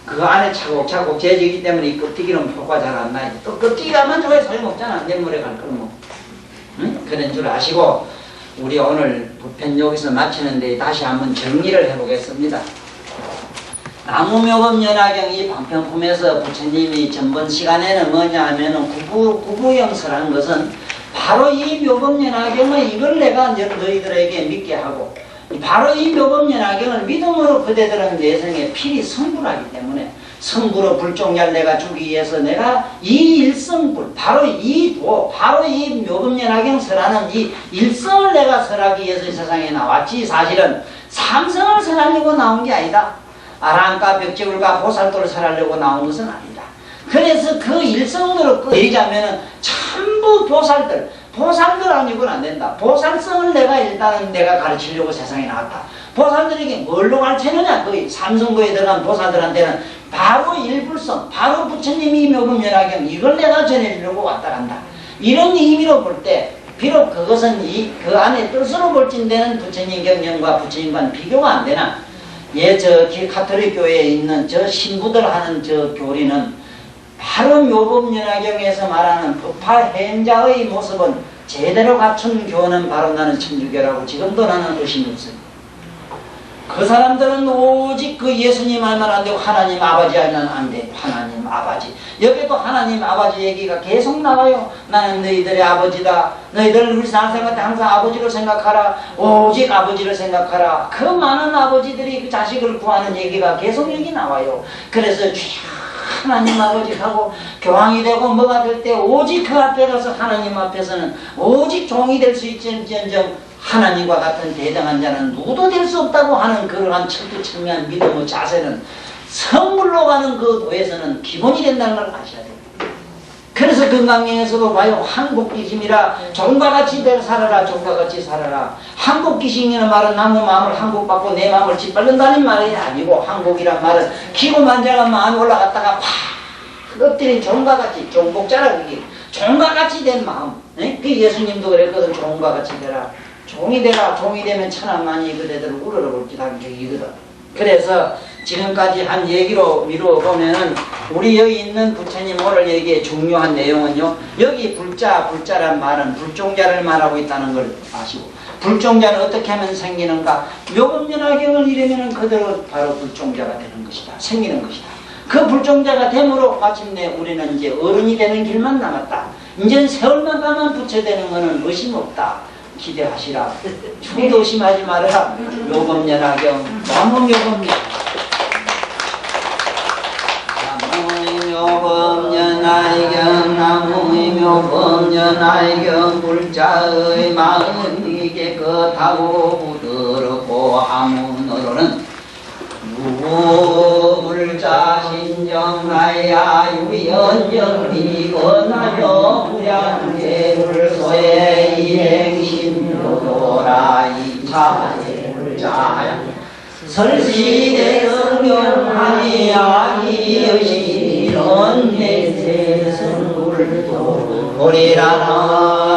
그 안에 차곡차곡 재지기 때문에 이 껍데기는 효과 잘 안 나요. 또 껍데기가만 좋아해 소용없잖아. 내물에 갈 거는 뭐. 응? 그런 줄 아시고 우리 오늘 부편 여기서 마치는데 다시 한번 정리를 해보겠습니다. 나무묘법연화경 이 방편품에서 부처님이 전번 시간에는 뭐냐 하면은 구부영설한 것은 바로 이 묘법연화경을 이걸 내가 너희들에게 믿게 하고 바로 이 묘법연화경을 믿음으로 그대들은 내생에 필히 성불하기 때문에 성불의 불종자를 내가 주기 위해서 내가 이 일성불 바로 이 묘법연화경 설하는 이 일성을 내가 설하기 위해서 이 세상에 나왔지 사실은 삼성을 설하려고 나온 게 아니다. 아랑가 벽지불가 보살도를 설하려고 나온 것은 아니다. 그래서 그 일성으로 얘기하면은 전부 그 보살들 아니고는 안 된다. 보살성을 내가 가르치려고 세상에 나왔다. 보살들에게 뭘로 가르치느냐? 거의 삼성거에 들어간 보살들한테는 바로 일불성, 바로 부처님이 묘금연화경 이걸 내가 전해주려고 왔다 간다. 이런 의미로 볼 때 비록 그것은 그 안에 뜻으로 볼진되는 부처님 경전과 부처님과는 비교가 안 되나? 저 가톨릭 교회에 있는 저 신부들 하는 저 교리는 바로 묘법연화경에서 말하는 법화 행자의 모습은 제대로 갖춘 교는 바로 나는 천주교라고 지금도 나는 의심이 없어요. 그 사람들은 오직 그 예수님 알면 안 되고 하나님 아버지 알면 안 돼. 하나님 아버지. 여기도 하나님 아버지 얘기가 계속 나와요. 나는 너희들의 아버지다. 너희들 우리 살생한테 항상 아버지를 생각하라. 오직 아버지를 생각하라. 그 많은 아버지들이 그 자식을 구하는 얘기가 계속 여기 나와요. 그래서 하나님 아버지하고 교황이 되고 뭐가 될 때 오직 그 앞에 가서 하나님 앞에서는 오직 종이 될 수 있을지언정 하나님과 같은 대등한 자는 누구도 될 수 없다고 하는 그러한 철두철미한 믿음의 자세는 성불로 가는 그 도에서는 기본이 된다는 걸 아셔야 돼요. 그래서 건강경에서도 봐요. 한국기심이라 종과 같이 살아라. 종과 같이 살아라. 한국기심이라는 말은 남의 마음을 한국받고 내 마음을 짓밟는다는 말이 아니고 한국이란 말은 기고만장한 마음이 올라갔다가 팍 엎드린 종과 같이 종복자라고 그게 종과 같이 된 마음. 그 예수님도 그랬거든. 종과 같이 되라. 종이 되라. 종이 되면 천하만이 그대들 우러러볼지도 하는 얘기거든. 그래서 지금까지 한 얘기로 미루어 보면은 우리 여기 있는 부처님 오늘 얘기의 중요한 내용은요. 여기 불자란 말은 불종자를 말하고 있다는 걸 아시고 불종자는 어떻게 하면 생기는가? 묘금연화경을 이르면은 그대로 바로 불종자가 되는 것이다. 생기는 것이다. 그 불종자가 됨으로 마침내 우리는 이제 어른이 되는 길만 남았다. 이제 세월만 가면 부처 되는 것은 의심 없다. 기대하시라. 죽어도 의심하지 말아라. 묘금연화경 나무묘금연화경 나무묘금연화경 나무묘금연화경 불자의 마음이 깨끗하고 부드럽고 하문으로는 무불자 신정하야 유연정비 건하여 무량계불소에 이행심료도라 이차제불자야 설시대성경하니야 이여시런 내세성불도 보리라나